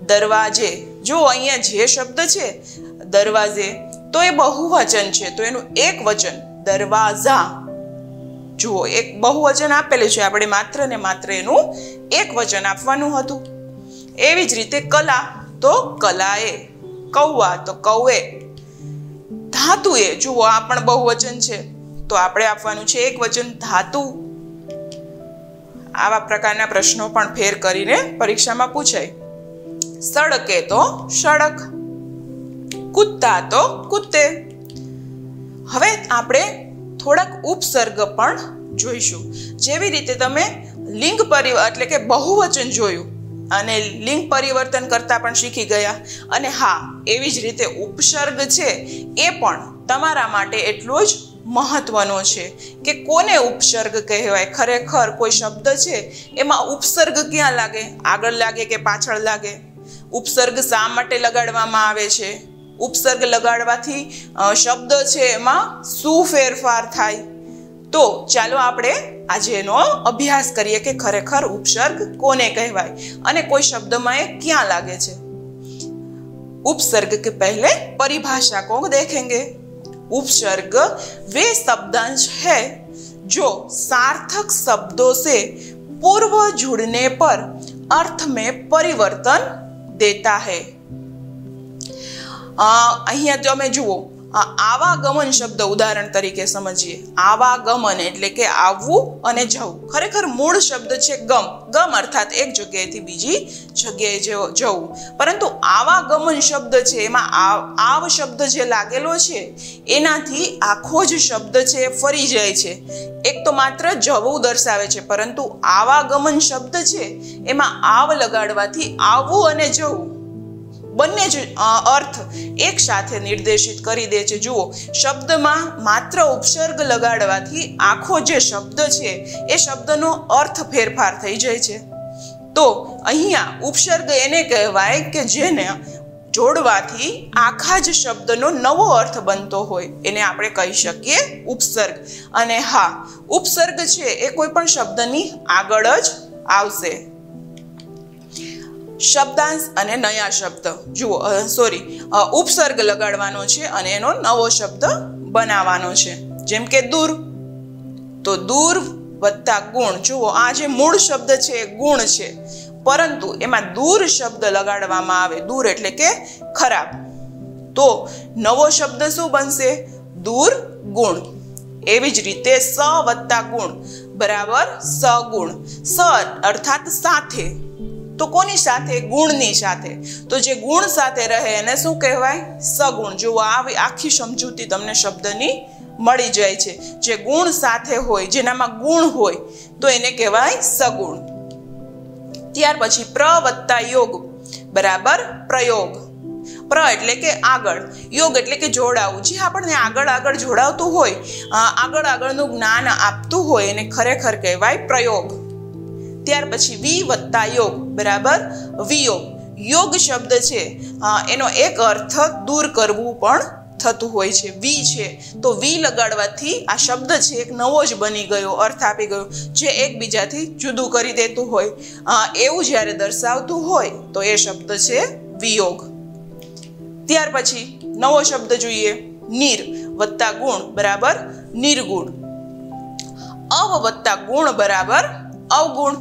દરવાજે, જો અહીંયા જે શબ્દ છે દરવાજે તો એ બહુવચન છે તો એનું એક વચન દરવાજા. જુઓ એક બહુવચન આપેલું છે, આપણે માત્ર ને માત્ર એનું એક વચન આપવાનું હતું. એવી જ રીતે કલા તો કલાએ, કૌવા તો કૌએ. ધાતુએ, જુઓ આ પણ બહુવચન છે તો આપણે આપવાનું છે એક વચન ધાતુ. આવા પ્રકારના પ્રશ્નો પણ ફેર કરીને પરીક્ષામાં પૂછાય. સડકે તો સડક, કુત્તા તો કુત્તે. હવે આપણે થોડાક ઉપસર્ગ પણ જોઈશું. જેવી રીતે તમે લિંગ પરિવર્તન એટલે કે બહુવચન જોયું અને લિંગ પરિવર્તન કરતા પણ શીખી ગયા. અને હા, એવી જ રીતે ઉપસર્ગ છે એ પણ તમારા માટે એટલો જ મહત્વનો છે કે કોને ઉપસર્ગ કહેવાય. ખરેખર કોઈ શબ્દ છે એમાં ઉપસર્ગ ક્યાં લાગે, આગળ લાગે કે પાછળ લાગે? ઉપસર્ગ શા માટે લગાડવામાં આવે છે? ઉપસર્ગ લગાડવાથી શબ્દ છે એમાં શું ફેરફાર થાય? તો ચાલો આપણે આજે એનો અભ્યાસ કરીએ કે ખરેખર ઉપસર્ગ કોને કહેવાય અને કોઈ શબ્દમાં એ ક્યાં લાગે છે. उपसर्ग के पहले परिभाषा को देखेंगे. उपसर्ग वे शब्दांश है जो सार्थक शब्दों से पूर्व जुड़ने पर अर्थ में परिवर्तन देता है. અહીંયા તમે જુઓ આવાગમન શબ્દ ઉદાહરણ તરીકે સમજીએ. આવાગમન એટલે કે આવવું અને જવું. ખરેખર મૂળ શબ્દ છે ગમ. ગમ અર્થાત એક જગ્યાએથી બીજી જગ્યાએ જવું. પરંતુ આવાગમન શબ્દ છે એમાં આવ શબ્દ જે લાગેલો છે એનાથી આખો જ શબ્દ છે ફરી જાય છે. એક તો માત્ર જવું દર્શાવે છે, પરંતુ આવાગમન શબ્દ છે એમાં આવ લગાડવાથી આવવું અને જવું બંને જ અર્થ એક સાથે નિર્દેશિત કરી દે છે. જુઓ, શબ્દમાં માત્ર ઉપસર્ગ લગાડવાથી આખો જે શબ્દ છે એ શબ્દનો અર્થ ફેરફાર થઈ જાય છે. તો અહીંયા ઉપસર્ગ એને કહેવાય કે જેને જોડવાથી આખા જ શબ્દનો નવો અર્થ બનતો હોય એને આપણે કહી શકીએ ઉપસર્ગ. અને હા, ઉપસર્ગ છે એ કોઈ પણ શબ્દની આગળ જ આવશે. શબ્દાંશ અને નયા શબ્દ જુઓ, ઉપસર્ગ લગાડવાનો છે અને એનો નવો શબ્દ બનાવવાનો છે. જેમ કે દૂર તો દૂર વત્તા ગુણ. જુઓ, આ જે મૂળ શબ્દ છે એ ગુણ છે, પરંતુ એમાં દૂર શબ્દ લગાડવામાં આવે, દૂર એટલે કે ખરાબ, તો નવો શબ્દ શું બનશે? દૂર ગુણ. એવી જ રીતે સ વત્તા ગુણ બરાબર સગુણ. સ અર્થાત સાથે, તો કોની સાથે? ગુણની સાથે. તો જે ગુણ સાથે રહે એને શું કહેવાય? સગુણ. જુઓ, આવી આખી સમજૂતી તમને શબ્દની મળી જાય છે. જે ગુણ સાથે હોય, જેનામાં ગુણ હોય તો એને કહેવાય સગુણ. ત્યાર પછી પ્ર વત્તા યોગ બરાબર પ્રયોગ. પ્ર એટલે કે આગળ, યોગ એટલે કે જોડાવું. જે આપણને આગળ જોડાવતું હોય, આગળનું જ્ઞાન આપતું હોય એને ખરેખર કહેવાય પ્રયોગ. ત્યાર પછી વી વત્તા યોગ બરાબર વિયોગ. યોગ શબ્દ છે એનો એક અર્થ દૂર કરવું પણ થતું હોય છે. વી છે તો વી લગાડવાથી આ શબ્દ છે એક નવો જ બની ગયો, અર્થ આપી ગયો, જે એકબીજાથી જુદું કરી દેતું હોય એવું જ્યારે દર્શાવતું હોય તો એ શબ્દ છે વિયોગ. ત્યાર પછી નવો શબ્દ જોઈએ, નીર વત્તા ગુણ બરાબર નિર્ગુણ. અવ વત્તા ગુણ બરાબર અવગુણ.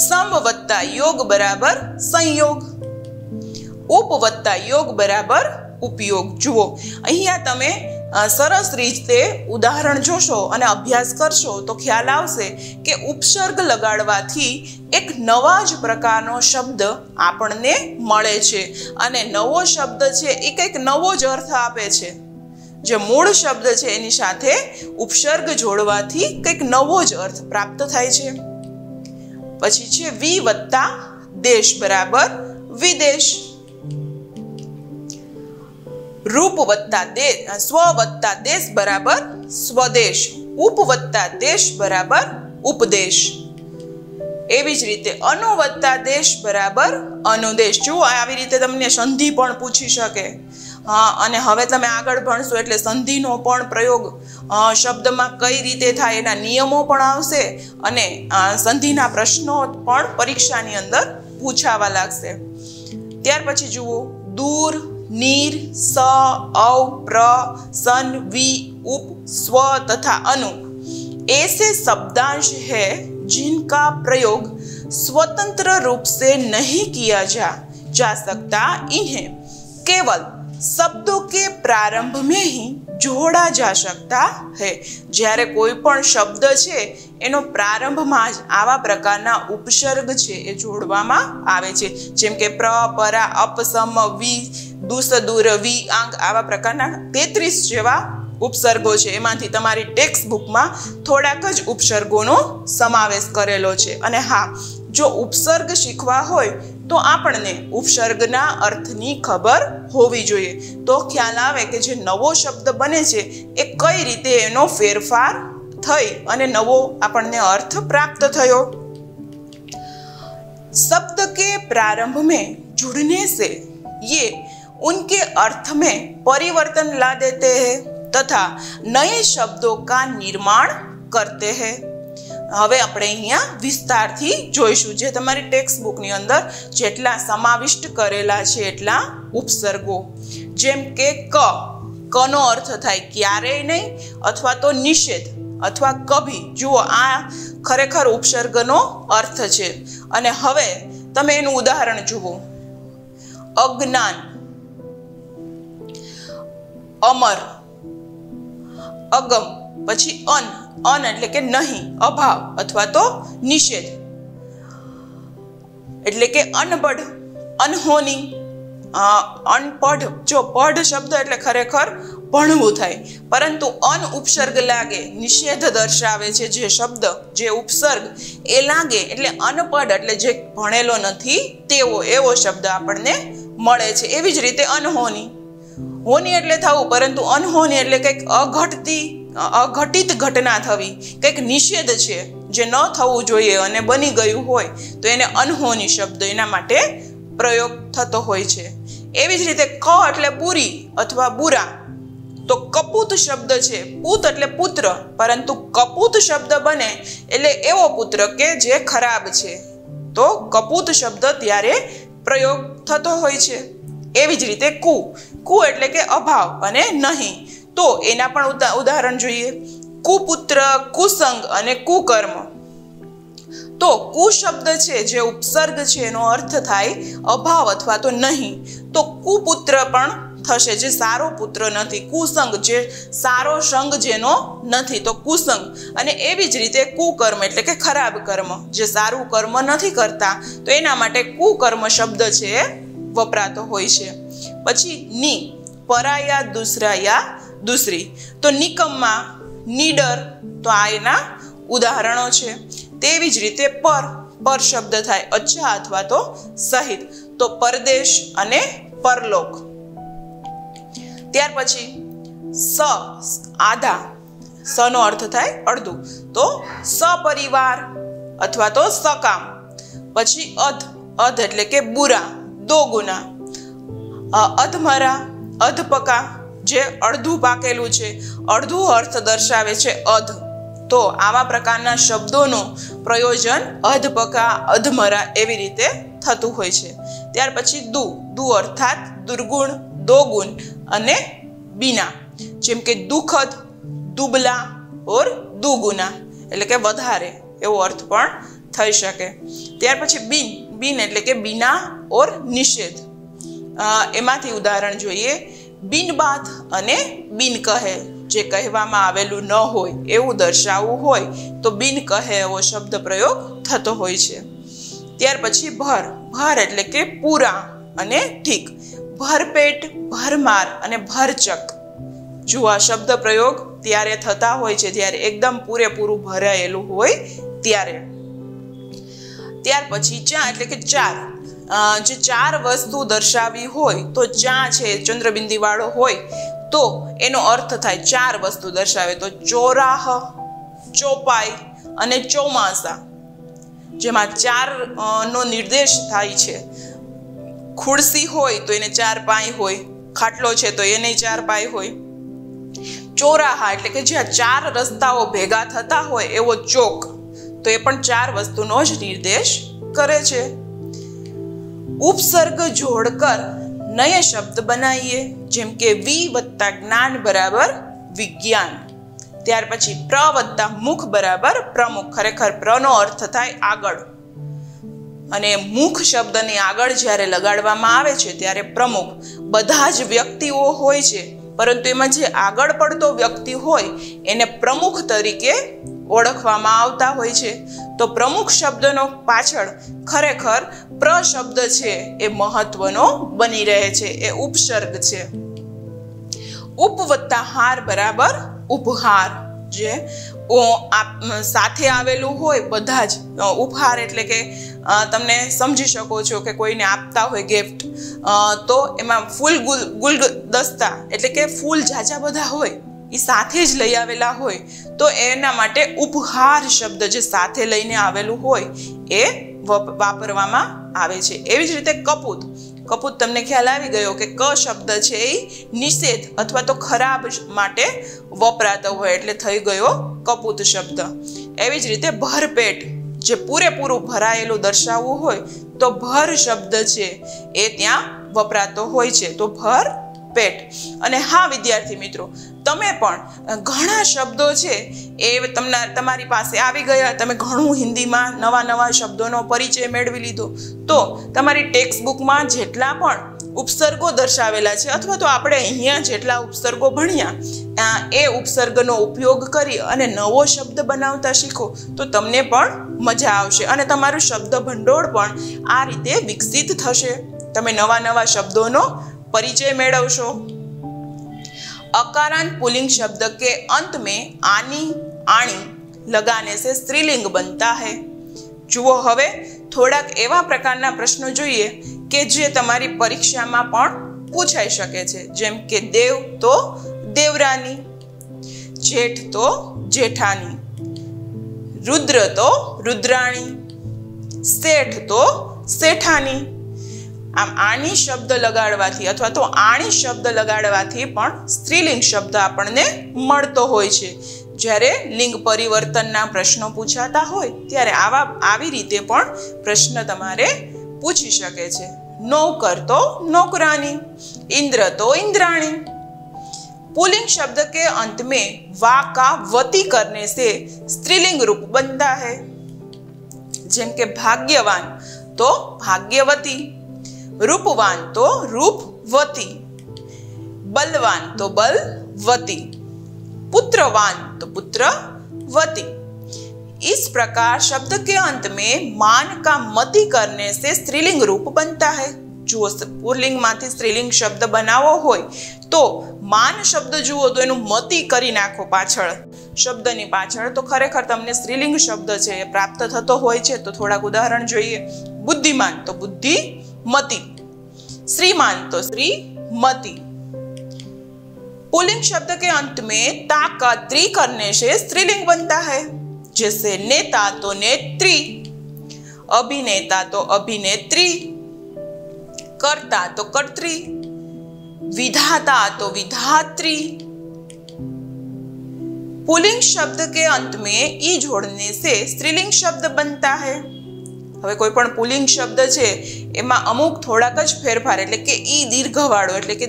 સમ વત્તા યોગ બરાબર સંયોગ. ઉપ વત્તા યોગ બરાબર ઉપયોગ. જુઓ, અહીંયા તમે સરસ રીતે ઉદાહરણ જોશો અને અભ્યાસ કરશો તો ખ્યાલ આવશે કે ઉપસર્ગ લગાડવાથી એક નવા જ પ્રકારનો શબ્દ આપણને મળે છે અને નવો શબ્દ છે એ કંઈક નવો જ અર્થ આપે છે. જે મૂળ શબ્દ છે એની સાથે ઉપસર્ગ જોડવાથી કંઈક નવો જ અર્થ પ્રાપ્ત થાય છે. પછી છે વી વત્તા દેશ બરાબર વિદેશ. રૂપ વત્તા સ્વ વત્તા દેશ બરાબર સ્વદેશ. ઉપ વત્તા દેશ બરાબર ઉપદેશ. એવી જ રીતે અનુ વત્તા દેશ બરાબર અનુદેશ. જુઓ, આવી રીતે તમને સંધિ પણ પૂછી શકે. હા, અને હવે તમે આગળ ભણશો એટલે સંધિનો પણ પ્રયોગ શબ્દમાં કઈ રીતે થાય એના નિયમો પણ આવશે અને સંધિના પ્રશ્નો પણ પરીક્ષાની અંદર પૂછાવા લાગશે. ત્યાર પછી જુઓ, દૂર, નીર, સ, અવ, પ્ર, સન, વી, ઉપ, સ્વ તથા અनु ऐसे शब्दांश है जिनका प्रयोग स्वतंत्र रूप से नहीं किया जा सकता. इन्हें केवल शब्दों के प्रारंभ में ही जोड़ा जा सकता है. જ્યારે કોઈ પણ શબ્દ છે એનો પ્રારંભમાં જ આવા પ્રકારના ઉપસર્ગ છે એ જોડવામાં આવે છે. જેમ કે પ્ર, પરા, અપ, સમ, વી, દુસ, દૂર, વી, આંગ આવા પ્રકારના 33 જેવા ઉપસર્ગો છે. એમાંથી તમારી ટેક્સ્ટ બુકમાં થોડાક જ ઉપસર્ગોનો સમાવેશ કરેલો છે. અને હા, જો ઉપસર્ગ શીખવા હોય તો આપણને ઉપસર્ગના અર્થની ખબર હોવી જોઈએ. તો ખ્યાલ આવે કે જે નવો શબ્દ બને છે એ કઈ રીતે એનો ફેરફાર થઈ અને નવો આપણને અર્થ પ્રાપ્ત થયો. शब्द के प्रारंभ में जुड़ने से ये उनके अर्थ में परिवर्तन ला देते हैं तथा नए शब्दों का निर्माण करते हैं. હવે આપણે અહીંયા વિસ્તારથી જોઈશું. જે તમારી ટેક્સ્ટ બુકની અંદર જેટલા સમાવિષ્ટ કરેલા છે એટલા ઉપસર્ગો. જેમ કે કનો અર્થ થાય ક્યારેય નહીં અથવા તો નિષેધ અથવા કભી. જુઓ, આ ખરેખર ઉપસર્ગનો અર્થ છે. અને હવે તમે એનું ઉદાહરણ જુઓ. અજ્ઞાન, અમર, અગમ, પછી અન એટલે કે નહીં, અભાવ અથવા તો નિષેધ એટલે કે અનપઢ, અનહોની, અનપઢ. જો પઢ શબ્દ એટલે ખરેખર ભણવું થાય, પરંતુ અન ઉપસર્ગ લાગે, નિષેધ દર્શાવે છે જે શબ્દ, જે ઉપસર્ગ એ લાગે એટલે અનપઢ એટલે જે ભણેલો નથી તેવો, એવો શબ્દ આપણને મળે છે. એવી જ રીતે અનહોની, હોની એટલે થવું, પરંતુ અનહોની એટલે કંઈક અઘટિત ઘટના થવી, કંઈક નિષેધ છે જે ન થવું જોઈએ અને બની ગયું હોય તો એને અનહોની શબ્દ એના માટે પ્રયોગ થતો હોય છે. એવી જ રીતે ક એટલે બુરી અથવા બુરા, તો કપૂત શબ્દ છે. પૂત એટલે પુત્ર, પરંતુ કપૂત શબ્દ બને એટલે એવો પુત્ર કે જે ખરાબ છે, તો કપૂત શબ્દ ત્યારે પ્રયોગ થતો હોય છે. એવી જ રીતે કુ એટલે કે અભાવ અને નહીં, તો એના પણ ઉદાહરણ જોઈએ. કુપુત્ર, કુસંગ અને કુકર્મ. તો કુ શબ્દ છે જે ઉપસર્ગ છે એનો અર્થ થાય અભાવ અથવા તો નહીં, તો કુપુત્ર પણ થશે જે સારો પુત્ર નથી. કુસંગ જે સારો સંગ જેનો નથી, તો કુસંગ. અને એવી જ રીતે કુકર્મ એટલે કે ખરાબ કર્મ, જે સારું કર્મ નથી કરતા, તો એના માટે કુકર્મ શબ્દ છે એ વપરાતો હોય છે. પછી ની, પરાયા, દુસરાયા, દુસરી. તો નિકમ્મા, નીડર, તો આ એના ઉદાહરણો છે. તેવી જ રીતે પર શબ્દ થાય અચ્છા અથવા તો સહિત, તો પરદેશ અને પરલોક. ત્યાર પછી આધા, નો અર્થ થાય અડધું, તો સપરિવાર અથવા તો સકામ. પછી અધ એટલે કે બુરા, દો ગુના. અધમરા, અધપકા, જે અડધું પાકેલું છે, અડધું અર્થ દર્શાવે છે અધ. તો આવા પ્રકારના શબ્દોનું પ્રયોજન અધપકા, અધમરા એવી રીતે થતું હોય છે. ત્યાર પછી દુ અર્થાત દુર્ગુણ, દોગુણ અને બીના. જેમ કે દુઃખદ, દુબલા ઓર દુગુના એટલે કે વધારે, એવો અર્થ પણ થઈ શકે. ત્યાર પછી બિન એટલે કે બીના ઓર નિષેધ. એમાંથી ઉદાહરણ જોઈએ. બિન બાત અને બિન કહે, જે કહેવામાં આવેલું ન હોય એવું દર્શાવવું હોય તો બિન કહે એવો શબ્દ પ્રયોગ થતો હોય છે. ત્યાર પછી ભર એટલે કે પૂરા અને ઠીક. ભરપેટ, ભરમાર અને ભરચક. જો આ શબ્દ પ્રયોગ ત્યારે થતા હોય છે જ્યારે એકદમ પૂરેપૂરું ભરાયેલું હોય ત્યારે. ત્યાર પછી ચા એટલે કે ચાર. જે ચાર વસ્તુ દર્શાવી હોય તો ચા છે ચંદ્રબિંદી વાળો હોય તો એનો અર્થ થાય ચાર વસ્તુ દર્શાવે. તો ચોરાહ, ચોપાઈ અને ચોમાસા, જેમાં ચાર નો નિર્દેશ થાય છે. ખુરશી હોય તો એને ચાર પાય હોય, ખાટલો છે તો એને ચાર પાય હોય. ચોરાહા એટલે કે જ્યાં ચાર રસ્તાઓ ભેગા થતા હોય એવો ચોક, તો એ પણ ચાર વસ્તુનો જ નિર્દેશ કરે છે. ઉપસર્ગ જોડકર નય શબ્દ બનાવીએ, જેમ કે વી વત્તા જ્ઞાન બરાબર વિજ્ઞાન. ત્યાર પછી પ્ર વત્તા મુખ બરાબર પ્રમુખ. ખરેખર પ્રનો અર્થ થાય આગળ, અને મુખ શબ્દની આગળ જ્યારે લગાડવામાં આવે છે ત્યારે પ્રમુખ. બધા જ વ્યક્તિઓ હોય છે, પરંતુ એમાં જે આગળ પડતો વ્યક્તિ હોય એને પ્રમુખ તરીકે ઓળખવામાં આવતા હોય છે. તો પ્રમુખ શબ્દનો પાછળ ખરેખર પ્ર શબ્દ છે એ મહત્વનો બની રહે છે, એ ઉપસર્ગ છે. ઉપ વત્તા હાર બરાબર ઉપહાર. જે સાથે આવેલું હોય બધા જ ઉપહાર એટલે કે તમને સમજી શકો છો કે કોઈને આપતા હોય ગિફ્ટ, તો એમાં ફૂલ ગુલદસ્તા એટલે કે ફૂલ ઝાઝા બધા હોય એ સાથે જ લઈ આવેલા હોય, તો એના માટે ઉપહાર શબ્દ જે સાથે લઈને આવેલું હોય એ વાપરવામાં આવે છે. એવી જ રીતે કપૂત. કપૂત તમને ખ્યાલ આવી ગયો કે ક શબ્દ છે એ નિષેધ અથવા તો ખરાબ માટે વપરાતો હોય એટલે થઈ ગયો કપૂત શબ્દ. એવી જ રીતે ભરપેટ, જે પૂરેપૂરું ભરાયેલું દર્શાવવું હોય તો ભર શબ્દ છે એ ત્યાં વપરાતો હોય છે. તો ભર પેટ. અને હા વિદ્યાર્થી મિત્રો, તમે પણ ઘણા શબ્દો છે એ તમારી પાસે આવી ગયા, તમે ઘણું હિન્દીમાં નવા શબ્દોનો પરિચય મેળવી લીધો, તો તમારી ટેક્સ્ટ બુકમાં જેટલા પણ ઉપસર્ગો દર્શાવેલા છે અથવા તો આપણે અહીંયા જેટલા ઉપસર્ગો ભણ્યા એ ઉપસર્ગનો ઉપયોગ કરી અને નવો શબ્દ બનાવતા શીખો તો તમને પણ મજા આવશે અને તમારું શબ્દ ભંડોળ પણ આ રીતે વિકસિત થશે. તમે નવા શબ્દોનો परिचय मेळवशो. अकारांत पुल्लिंग शब्द के अंत में आनी आणी लगाने से स्त्रीलिंग बनता है. जुओ हवे थोड़ाक एवा प्रकारना प्रश्नो जोईए के जे तमारी परीक्षामां पण पूछाई शके छे. जेम के देव तो देवरानी, जेठ तो जेठानी, रुद्र तो रुद्राणी, सेठ तो सेठानी. આમ આની શબ્દ લગાડવાથી અથવા તો આણી શબ્દ લગાડવાથી પણ સ્ત્રીલિંગ શબ્દ આપણને મળતો હોય છે. જ્યારે લિંગ પરિવર્તનના પ્રશ્નો પૂછાતા હોય ત્યારે આવી રીતે પણ પ્રશ્ન તમારે પૂછી શકે છે. નૌકર તો નौकरानी, इंद्र तो इंद्राणी. पुल्लिंग शब्द के अंत में वा का वती करने से स्त्रीलिंग रूप बनता है. જેમ કે ભાગ્યવાન તો ભાગ્યવતી, रूपवान तो रूपवती, बलवान तो बलवती, पुत्रवान तो पुत्रवती. इस प्रकार शब्द के अंत में मान का मति करने से स्त्रीलिंग रूप बनता है. जुओ पुल्लिंग मांथी स्त्रीलिंग शब्द बनावो होय तो मान शब्द जुओ तो एनु मति करी नाखो पाछळ शब्दनी पाछळ, तो खरेखर तमने स्त्रीलिंग शब्द छे ए प्राप्त थतो होय छे. तो थोड़ाक उदाहरण जोईए. बुद्धिमान तो बुद्धिमती, श्रीमान तो श्रीमती. पुल्लिंग शब्द के अंत में ता का त्री करने से स्त्रीलिंग बनता है. जैसे नेता तो नेत्री, अभिनेता तो अभिनेत्री, कर्ता तो कर्त्री, विधाता तो विधात्री. पुल्लिंग शब्द के अंत में ई जोड़ने से स्त्रीलिंग शब्द बनता है. હવે કોઈ પણ પુલ્લિંગ શબ્દ છે એમાં અમુક થોડાક જ ફેરફાર એટલે કે ઈ દીર્ઘવાળો એટલે કે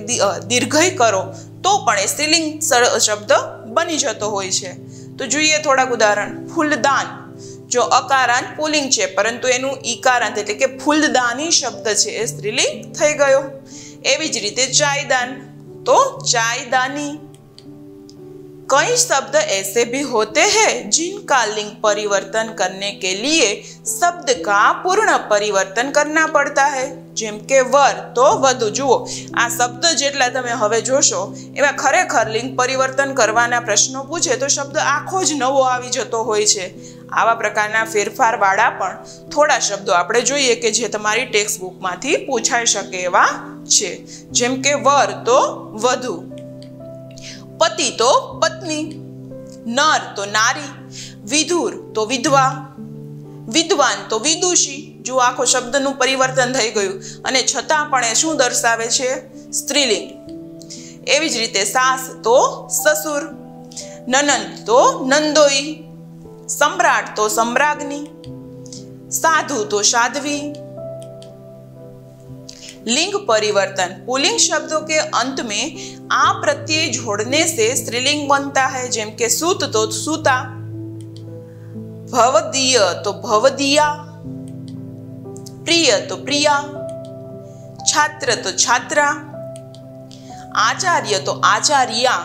દીર્ઘય કરો તો પણ એ સ્ત્રીલિંગ શબ્દ બની જતો હોય છે. તો જોઈએ થોડાક ઉદાહરણ. ફૂલદાન જો અકારાંત પુલ્લિંગ છે પરંતુ એનું ઈકારાંત એટલે કે ફૂલદાની શબ્દ છે એ સ્ત્રીલિંગ થઈ ગયો. એવી જ રીતે ચાયદાન તો ચાયદાની. कई शब्द ऐसे भी होते हैं जिनका लिंग परिवर्तन करने के लिए शब्द का पूर्ण परिवर्तन करना पड़ता है। જેમ કે વર તો વધુ। જુઓ આ શબ્દ જેટલા તમે હવે જોશો એમાં ખરેખર લિંગ પરિવર્તન કરવાના પ્રશ્નો પૂછે તો શબ્દ આખો જ નવો આવી જતો હોય છે। આવા પ્રકારના ફેરફારવાળા પણ થોડા શબ્દો આપણે જોઈએ કે જે તમારી ટેક્સ્ટ બુકમાંથી પૂછાઈ શકે એવા છે। જેમ કે વર તો વધુ, पति तो पत्नी, नर तो नारी, विधुर तो विधवा, विद्वान तो विदुषी। जो आखो शब्दનું પરિવર્તન થઈ ગયું અને છતાં પણ એ શું દર્શાવે છે? સ્ત્રીલિંગ। એવી જ રીતે સાસ તો સસુર, નનંદ તો નંદોઈ, सम्राट तो सम्राज्ञी, साधु तो साध्वी। लिंग परिवर्तन पुल्लिंग शब्दों के अंत में आ प्रत्यय जोड़ने से स्त्रीलिंग बनता है। जेम के सूत तो सूता, भवदीय तो भवदीया, प्रिय तो प्रिया, छात्र तो छात्रा, आचार्य तो आचार्या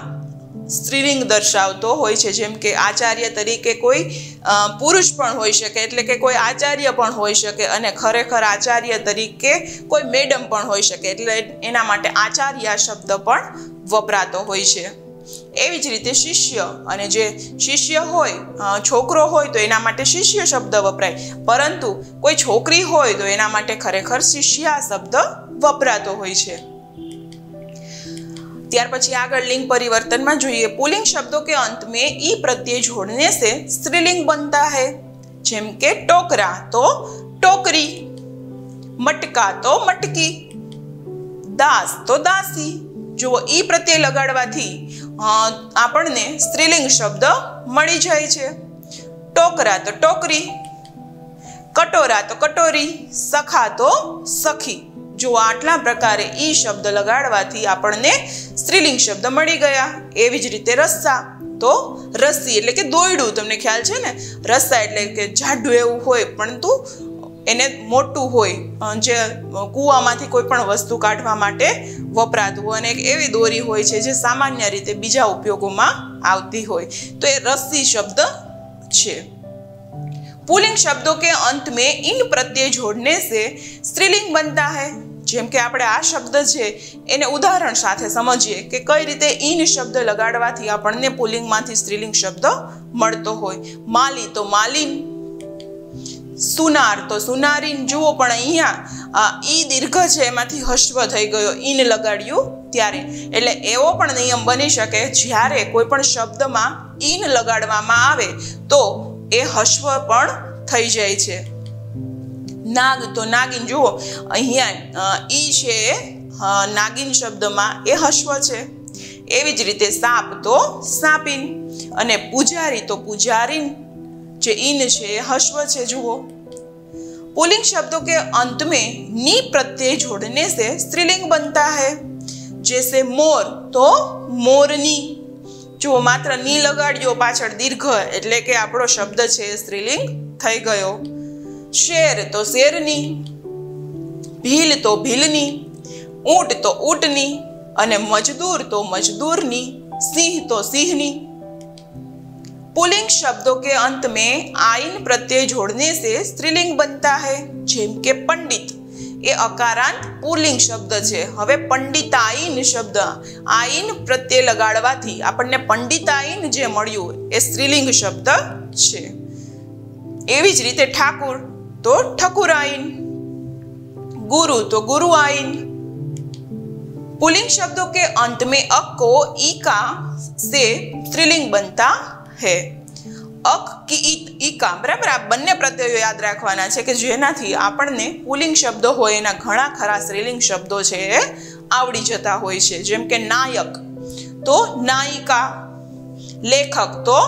स्त्रीलिंग दर्शावतो होय छे। जेम के आचार्य तरीके कोई पुरुष पण होई शके, એટલે કે કોઈ આચાર્ય પણ હોઈ શકે અને ખરેખર આચાર્ય તરીકે કોઈ મેડમ પણ હોઈ શકે, એટલે એના માટે આચાર્ય શબ્દ પણ વપરાતો હોય છે। એવી જ રીતે શિષ્ય, અને જે શિષ્ય હોય છોકરો હોય તો એના માટે શિષ્ય શબ્દ વપરાય, પરંતુ કોઈ છોકરી હોય તો એના માટે ખરેખર શિષ્યા શબ્દ વપરાતો હોય છે। ત્યાર પછી આગળ लिंग परिवर्तन में જોઈએ पुल्लिंग शब्दों के अंत में ई प्रत्यय जोड़ने से स्त्रीलिंग बनता है। જેમ કે टोकरा तो टोकरी, मटका तो मटकी, दास तो दासी। जो ई प्रत्यय लगाड़वाथी આપણને સ્ત્રીલિંગ શબ્દ મળી જાય છે। टोकरा तो टोकरी, कटोरा तो कटोरी, सखा तो सखी। जो आटला प्रकारे ई शब्द लगाड़वाथी आपणने स्त्रीलिंग शब्द मळी गया। एवी ज रीते रस्सा तो रस्सी, એટલે કે દોયડું। તમને ખ્યાલ છે ને, રસ્સા એટલે કે જાડું એવું હોય પરંતુ એને મોટું હોય, જે કૂવામાંથી કોઈ પણ વસ્તુ કાઢવા માટે વપરાતું હોય, અને એક એવી દોરી હોય છે જે સામાન્ય રીતે બીજા ઉપયોગોમાં આવતી હોય, તો એ રસ્સી શબ્દ છે। पुल्लिंग शब्दों के अंत में इन प्रत्यय जोड़ने से स्त्रीलिंग बनता है। જેમ કે આપણે આ શબ્દ છે એને ઉદાહરણ સાથે સમજીએ કે કઈ રીતે ઈન શબ્દ લગાડવાથી આપણને પુલ્લિંગમાંથી સ્ત્રીલિંગ શબ્દ મળતો હોય। માલી તો માલિન, સુનાર તો સુનારીન। જુઓ પણ અહીંયા ઈ દીર્ઘ છે એમાંથી હસ્વ થઈ ગયો ઈન લગાડ્યું ત્યારે, એટલે એવો પણ નિયમ બની શકે જ્યારે કોઈ પણ શબ્દમાં ઈન લગાડવામાં આવે તો એ હસ્વ પણ થઈ જાય છે। नाग तो नागिन। जुओ अहींया ई छे नागिन शब्दमां ए हस्व छे। एवी ज रीते साप तो सापिन, अने पुजारी तो पुजारीन। जे इन छे हस्व छे। जुओ पुल्लिंग शब्दों के अंत में नी प्रत्यय जोड़ने से स्त्रीलिंग बनता है। जैसे मोर तो मोरनी। जो मात्र नी लगाड्यो पाछळ दीर्घ એટલે કે આપણો શબ્દ છે સ્ત્રીલિંગ થઈ ગયો। शेर तो शेरनी, भील तो भीलनी, ऊंट तो ऊंटनी, अने मजदूर तो मजदूरनी, सिंह तो सिंहनी। पुल्लिंग शब्दों के अंत में आइन प्रत्यय जोड़ने से स्त्रीलिंग बनता है। जेम के पंडित ए अकारांत पुल्लिंग शब्द छे। हवे पंडिताइन शब्द आइन प्रत्यय लगाड़वाथी आपणने पंडिताइन जे मळ्युं ए स्त्रीलिंग शब्द छे। एवी ज रीते ठाकुर तो ठकुराइन, गुरु तो गुरुआइन। पुल्लिंग शब्दों के अंत में अक को ईका से स्त्रीलिंग बनता है। अक की ईका बराबर आ बंने प्रत्ययो याद राखवाना छे के जेनाथी आपणने पुल्लिंग शब्द होय एना घणा खरा स्त्रीलिंग शब्दो छे आवडी जता होय छे। जेम के नायक तो नायिका, लेखक तो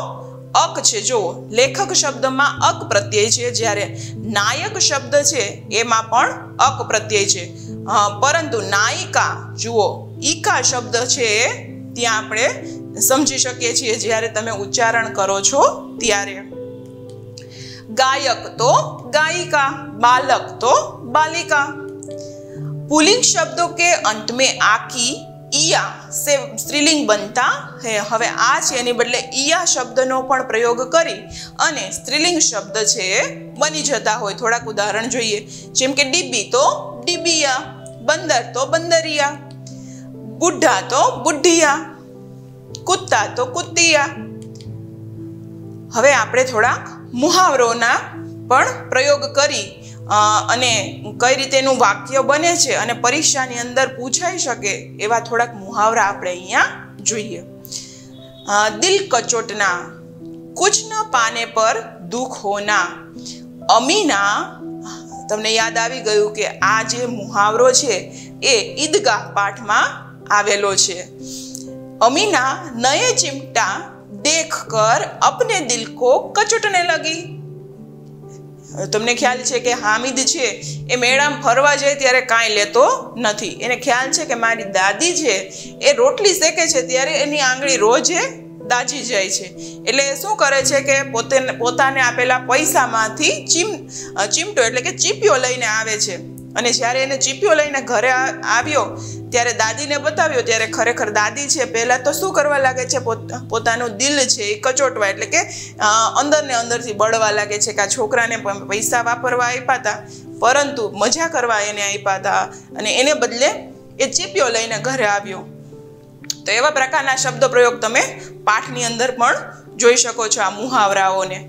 अक छे। जो लेखक शब्द में अक प्रत्यय छे, ज्यारे नायक शब्द छे एमां पण अक प्रत्यय छे, परंतु नायिका जुओ ईका शब्द छे त्यां आपणे समजी शकीए छीए ज्यारे तमे उच्चारण करो छो त्यारे। गायक तो गायिका, बालक तो बालिका। पुल्लिंग शब्दों के अंत में आकी ઈયા से સ્ત્રીલિંગ બનતા હે। હવે આ છે એની બદલે ઈયા શબ્દનો પણ પ્રયોગ કરી અને સ્ત્રીલિંગ શબ્દ છે એ બની જતા હોય। થોડાક ઉદાહરણ જોઈએ, જેમ કે ડીબી તો ડીબિયા, બંદર તો બંદરિયા, બુઢા તો બુઢિયા, કુત્તા તો કુત્તિયા। હવે આપણે થોડાક મુહાવરોના પણ પ્રયોગ કરી અને કઈ રીતેનું વાક્ય બને છે અને પરીક્ષાની અંદર પૂછાઈ શકે એવા થોડાક મુહાવરા આપણે અહીંયા જોઈએ। દિલ કચોટના, કુછ ન પાને પર દુઃખ હોના, અમીના। તમને યાદ આવી ગયું કે આ જે મુહાવરો છે એ ઈદગાહ પાઠમાં આવેલો છે। અમીના નયે ચિમટા દેખ કર અપને દિલ કો કચોટને લગી। તમને ખ્યાલ છે કે હામિદ છે એ મેળામાં ફરવા જાય ત્યારે કાંઈ લેતો નથી। એને ખ્યાલ છે કે મારી દાદી છે એ રોટલી શેકે છે ત્યારે એની આંગળી રોજે દાજી જાય છે, એટલે શું કરે છે કે પોતાને આપેલા પૈસામાંથી ચીમટો એટલે કે ચીપિયો લઈને આવે છે અને જ્યારે એને ચીપિયો લઈને ઘરે આવ્યો ત્યારે દાદીને બતાવ્યો ત્યારે ખરેખર દાદી છે પહેલાં તો શું કરવા લાગે છે, પોતાનું દિલ છે એ કચોટવા એટલે કે અંદર ને અંદરથી બળવા લાગે છે કે આ છોકરાને પૈસા વાપરવા આપ્યા હતા પરંતુ મજા કરવા એને આપ્યા હતા અને એને બદલે એ ચીપિયો લઈને ઘરે આવ્યો। તો એવા પ્રકારના શબ્દ પ્રયોગ તમે પાઠની અંદર પણ જોઈ શકો છો આ મુહાવરાઓને।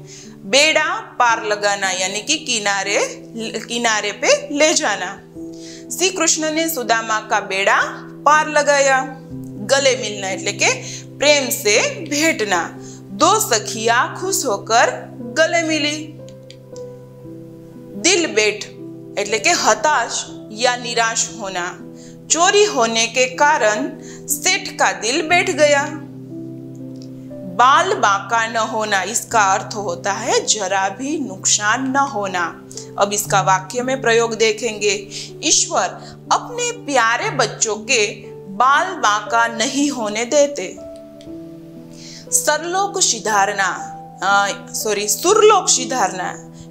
बेड़ा पार लगाना यानी कि किनारे पे ले जाना। श्री कृष्ण ने सुदामा का बेड़ा पार लगाया। गले मिलना એટલે કે प्रेम से भेंटना। दो सखियां खुश होकर गले मिली। दिल बैठ એટલે કે हताश या निराश होना। चोरी होने के कारण सेठ का दिल बैठ गया। बाल बांका न होना इसका अर्थ होता है जरा भी नुकसान न होना। अब इसका वाक्य में प्रयोग देखेंगे। ईश्वर अपने प्यारे बच्चों के बाल बांका नहीं होने देते। सुरलोक सिधारना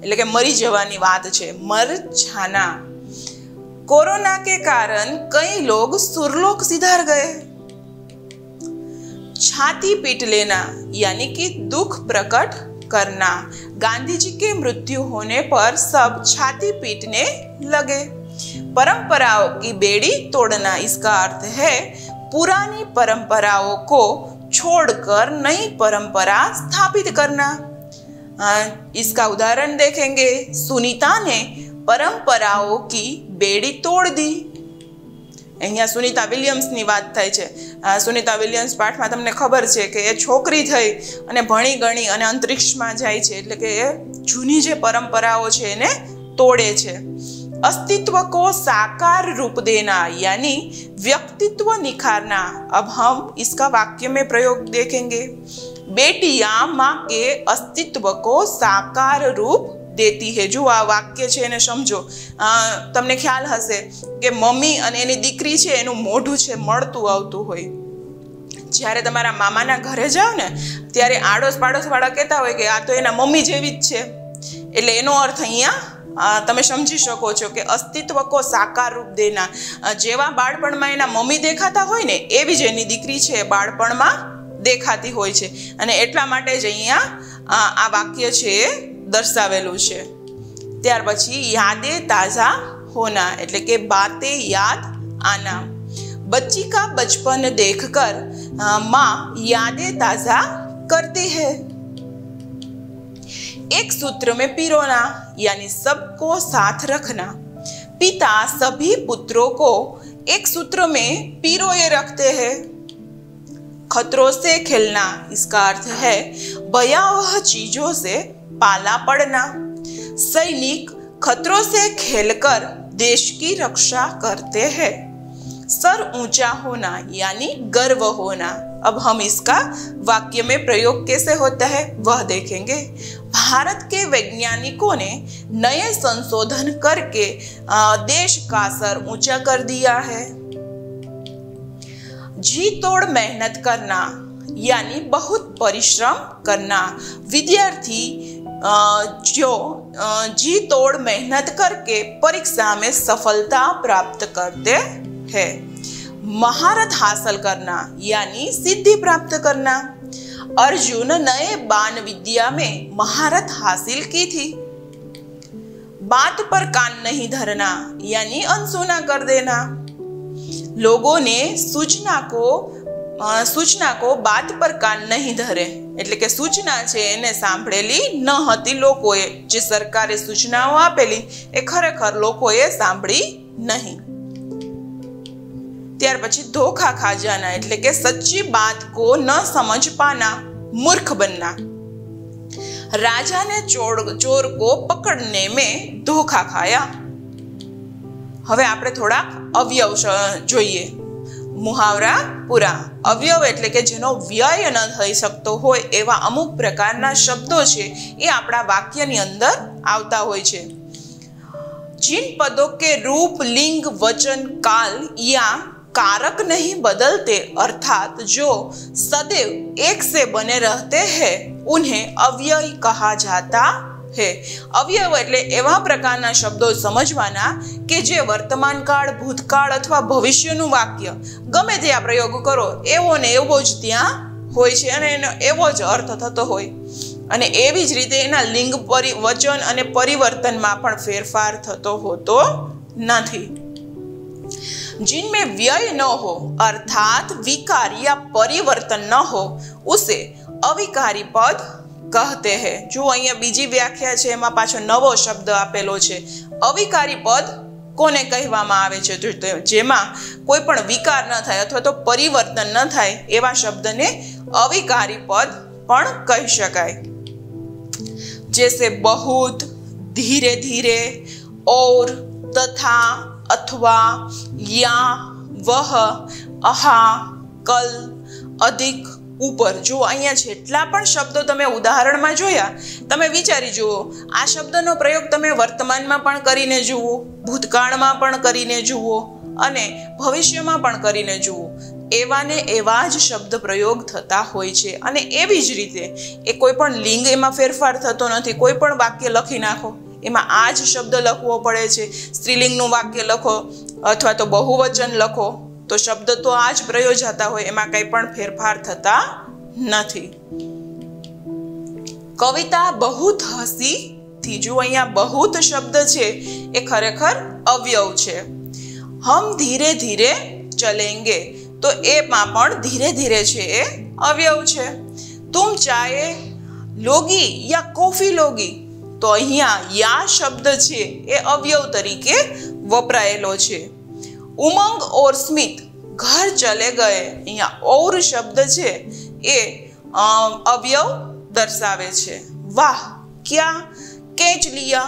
એટલે કે મરી જવાની વાત છે, મર જાના। कोरोना के कारण कई लोग सुरलोक सिधार गए। छाती पीट लेना यानी कि दुख प्रकट करना। गांधी जी के मृत्यु होने पर सब छाती पीटने लगे। परंपराओं की बेड़ी तोड़ना इसका अर्थ है पुरानी परंपराओं को छोड़कर नई परंपरा स्थापित करना। इसका उदाहरण देखेंगे। सुनीता ने परंपराओं की बेड़ी तोड़ दी। અહીંયા સુનિતા વિલિયમ્સની વાત થાય છે। સુનિતા વિલિયમ્સ પાઠમાં તમને ખબર છે કે એ છોકરી થઈ અને ભણી ગણી અને અંતરિક્ષમાં જાય છે, એટલે કે એ જૂની જે પરંપરાઓ છે એને તોડે છે। अस्तित्व को साकार रूप देना यानी व्यक्तित्व निखारना। अब हम इसका वाक्य में प्रयोग देखेंगे। बेटियां माँ के अस्तित्व को साकार रूप देती है। जो आ वाक्य છે એને સમજો। તમને ખ્યાલ હશે કે મમ્મી અને એની દીકરી છે એનું મોઢું છે મળતું આવતું હોય। જ્યારે તમારા મામાના ઘરે જાઓ ને ત્યારે આડોશ પાડોશવાળા કહેતા હોય કે આ તો એના મમ્મી જેવી જ છે, એટલે એનો અર્થ અહીંયા તમે સમજી શકો છો કે અસ્તિત્વ કો સાકાર રૂપ દેના। જેવા બાળપણમાં એના મમ્મી દેખાતા હોય ને એવી જ એની દીકરી છે બાળપણમાં દેખાતી હોય છે, અને એટલા માટે જ અહીંયા આ વાક્ય છે દર્શાવેલું છે। ત્યાર પછી યાદે તાજા હોના એટલે કે બાતે યાદ આના। बच्ची का बचपन देखकर माँ यादें ताजा करती है। एक सूत्र में पिरोना यानी सबको साथ रखना। पिता सभी पुत्रों को एक सूत्र में पिरोए रखते हैं। खतरों से खेलना इसका अर्थ है भयावह चीजों से पाला पड़ना। सैनिक खतरों से खेलकर देश की रक्षा करते हैं। सर ऊंचा होना यानी गर्व होना। अब हम इसका वाक्य में प्रयोग कैसे होता है वह देखेंगे। भारत के वैज्ञानिकों ने नए संशोधन करके देश का सर ऊंचा कर दिया है। जी तोड़ मेहनत करना यानी बहुत परिश्रम करना। विद्यार्थी जो जी तोड़ मेहनत करके परीक्षा में सफलता प्राप्त करते है। महारत हासिल करना यानी सिद्धि प्राप्त करना। अर्जुन नए बाण विद्या में महारत हासिल की थी। बात पर कान नहीं धरना यानी अनसुना कर देना। लोगों ने सूचना को बात पर कान नहीं धरे એટલે કે સૂચના છે એને સાંભળેલી ન હતી લોકોએ, જે સરકારે સૂચનાઓ આપેલી એ ખરેખર લોકોએ સાંભળી નહીં। ત્યાર પછી ધોખા ખા જાના એટલે કે સચ્ચી बात को न समझ पाना, मूर्ख बनना। राजा ने चोर को पकड़ने में धोखा खाया। હવે આપણે થોડા અવયવ જોઈએ। मुहावरा पूरा। अवयव એટલે કે જેનો વ્યય ન થઈ શકતો હોય એવા અમુક પ્રકારના શબ્દો છે એ આપણા વાક્યની અંદર આવતા હોય છે। जिन पदों के रूप, लिंग, वचन, काल या कारक नहीं बदलते अर्थात जो सदैव एक से बने रहते हैं उन्हें अव्यय कहा जाता है। अवयव એટલે એવા પ્રકારના શબ્દો સમજવાના કે જે વર્તમાન કાળ, ભૂતકાળ અથવા ભવિષ્યનું વાક્ય ગમે તે પ્રયોગ કરો એવો ને એવો જ ત્યાં હોય છે અને એનો એવો જ અર્થ થતો હોય અને એવી જ રીતે એના લિંગ, વચન અને પરિવર્તનમાં પણ ફેરફાર થતો હોતો નથી। जिनमें व्यय न हो अर्थात विकार या परिवर्तन न हो उसे अविकारी पद कहते हैं। जो अहींया बीजी व्याख्या छे एमां पाछो नवो शब्द आपेलो छे। अविकारी पद कोने कहेवामां आवे छे? जेमां कोई पण विकार न थाय अथवा तो परिवर्तन न थाय एवा शब्दने अविकारी पद पण कही शकाय। जैसे बहुत, धीरे धीरे, और, तथा, अथवा, या, वह, आहा, कल, अधिक, ऊपर। जो अहींया जेटला पण शब्दो तमे उदाहरणमां जोया तमे विचारी जुओ, आ शब्दनो प्रयोग तमे वर्तमानमां पण करीने जुओ, भूतकाळमां पण करीने जुओ अने भविष्यमां पण करीने जुओ। एवा ने एवा ज शब्द प्रयोग थता होय छे अने एवी ज रीते ए कोई पण लिंग एमां फेरफार थतो नथी। कोई पण वाक्य लखी नाखो एमां आ ज शब्द लखवो पड़े छे। स्त्रीलिंगनुं वाक्य लखो अथवा तो बहुवचन लखो तो शब्द तो आज प्रयोजाता होय एमां कंई पण फेरफार थता नथी। कविता बहुत हसी थी। जो अहींया बहुत शब्द छे ए खरेखर अवयव छे। हम धीरे धीरे चलेंगे तो एमां पण धीरे धीरे छे ए अवयव छे। तुम चाय लोगी या कॉफी लोगी तो अहींया या शब्द छे ए अवयव तरीके वपरायेलो छे। उमंग और स्मित घर चले गए, अहींया और शब्द छे ए अवयव दर्शावे छे। वाह क्या कैच लिया।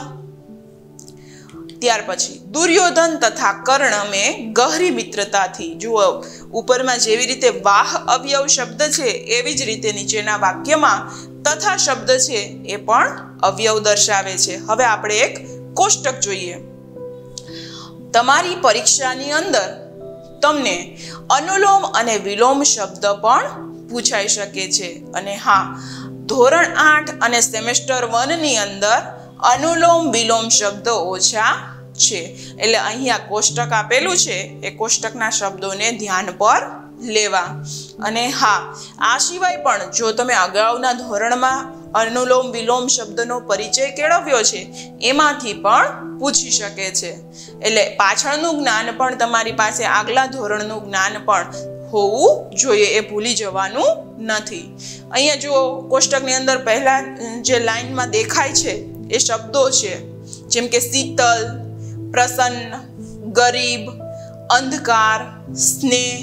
त्यार पछी दुर्योधन तथा कर्ण में गहरी मित्रता थी। जुओ ऊपर में जेवी रीते वाह अवयव शब्द छे एवी ज रीते नीचेना वाक्यमां तथा शब्द छे ए पण अवयव दर्शावे छे। हवे आपणे एक कोष्टक जोईए। तमारी परीक्षानी अंदर तमने अनुलोम अने विलोम शब्द पण पूछाई शके छे। अने हाँ, धोरण 8 अने सेमेस्टर 1 नी अंदर अनुलोम विलोम शब्द ओछा छे। એટલે અહીંયા કોષ્ટક આપેલું છે એ કોષ્ટકના શબ્દોને ધ્યાન પર લેવા। અને હા, આ સિવાય પણ જો તમે અગાઉના ધોરણમાં अनुलोम विलोम शब्दનો પરિચય કેળવ્યો છે એમાંથી પણ પૂછી શકે છે। એટલે પાછળનું જ્ઞાન પણ તમારી પાસે આગલા ધોરણનું જ્ઞાન પણ હોવું જોઈએ, એ ભૂલી જવાનું નથી। અહીંયા જો કોષ્ટકની અંદર પહેલા જે લાઈનમાં દેખાય છે એ શબ્દો છે, જેમ કે શીતલ, પ્રસન્ન, ગરીબ, અંધકાર, સ્નેહ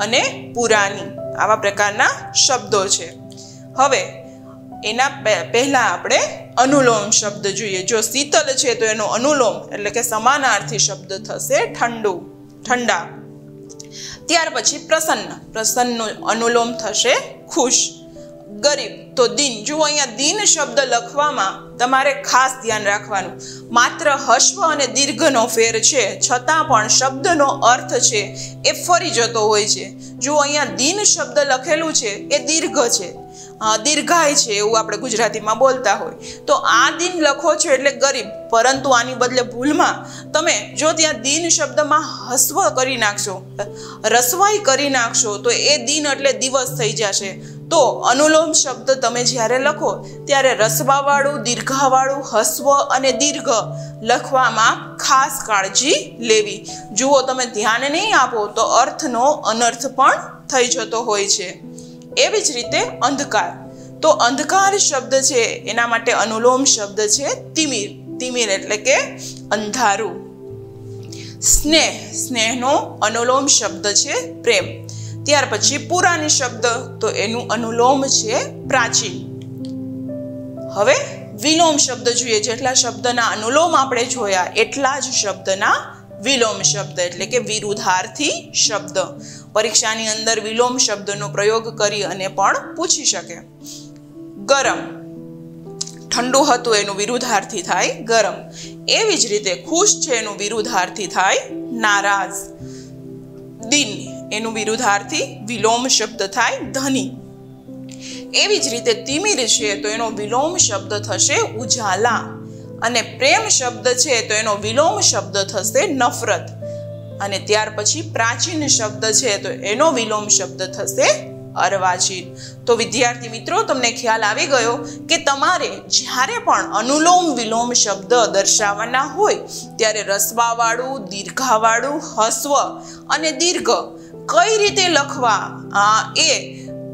અને પુરાની, આવા પ્રકારના શબ્દો છે। હવે એના પહેલા આપણે અનુલોમ શબ્દ જોઈએ। જો શીતલ છે તો એનો અનુલોમ એટલે કે સમાનાર્થી શબ્દ થશે ઠંડુ, ઠંડા। ત્યાર પછી પ્રસન્ન, પ્રસન્નનો અનુલોમ થશે ખુશ। ગરીબ તો દિન. જુઓ અહીંયા દિન શબ્દ લખવામાં તમારે ખાસ ધ્યાન રાખવાનું. માત્ર હસ્વ અને દીર્ઘનો ફેર છે, છતાં પણ શબ્દનો અર્થ છે એ ફરી જતો હોય છે. જુઓ અહીંયા દિન શબ્દ લખેલું છે એ દીર્ઘ છે, દીર્ઘાય છે એવું આપણે ગુજરાતીમાં બોલતા હોય. તો આ દિન લખો છો એટલે ગરીબ, પરંતુ આની બદલે ભૂલમાં તમે જો ત્યાં દિન શબ્દમાં હસ્વ કરી નાખશો, રસવાઈ કરી નાખશો તો એ દિન એટલે દિવસ થઈ જશે. તો અનુલોમ શબ્દ તમે જ્યારે લખો ત્યારે રસવાવાળું, દીર્ઘાવાળું, હસ્વ અને દીર્ઘ લખવામાં ખાસ કાળજી લેવી. જુઓ તમે ધ્યાન નહીં આપો તો અર્થનો અનર્થ પણ થઈ જતો હોય છે. એવી જ રીતે અંધકાર. તો અંધકાર શબ્દ છે એના માટે અનુલોમ શબ્દ છે તિમિર. તિમિર એટલે કે અંધારું. સ્નેહ. સ્નેહનો અનુલોમ શબ્દ છે પ્રેમ. ત્યાર પછી પુરાની શબ્દ, તો એનું અનુલોમ છે પ્રાચીન. હવે વિલોમ શબ્દ જોઈએ. જેટલા શબ્દના અનુલોમ આપણે જોયા એટલા જ શબ્દના વિલોમ શબ્દ એટલે કે વિરુદ્ધાર્થી શબ્દ. પરીક્ષાની અંદર વિલોમ શબ્દનો પ્રયોગ કરી અને પણ પૂછી શકે. ગરમ. ઠંડુ હતું એનું વિરુદ્ધાર્થી થાય ગરમ. એવી જ રીતે ખુશ છે એનું વિરુદ્ધાર્થી થાય નારાજ. દિન એનું વિરુદ્ધાર્થી વિલોમ શબ્દ થાય ધની. એવી જ રીતે તિમિર છે તો એનો વિલોમ શબ્દ થશે ઉજાલા. અને પ્રેમ શબ્દ છે તો એનો વિલોમ શબ્દ થશે નફરત. અને ત્યાર પછી પ્રાચીન શબ્દ છે તો એનો વિલોમ શબ્દ થશે અર્વાચીન. તો વિદ્યાર્થી મિત્રો, તમને ખ્યાલ આવી ગયો કે તમારે જ્યારે પણ અનુલોમ વિલોમ શબ્દ દર્શાવવાના હોય ત્યારે રસવાવાળું, દીર્ઘાવાળું, હસ્વ અને દીર્ઘ કઈ રીતે લખવા એ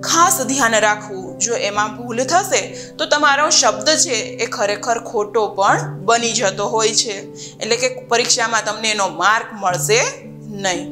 ખાસ ધ્યાન રાખવું. જો એમાં ભૂલ થશે તો તમારો શબ્દ છે એ ખરેખર ખોટો પણ બની જતો હોય છે, એટલે કે પરીક્ષામાં તમને એનો માર્ક મળશે નહીં.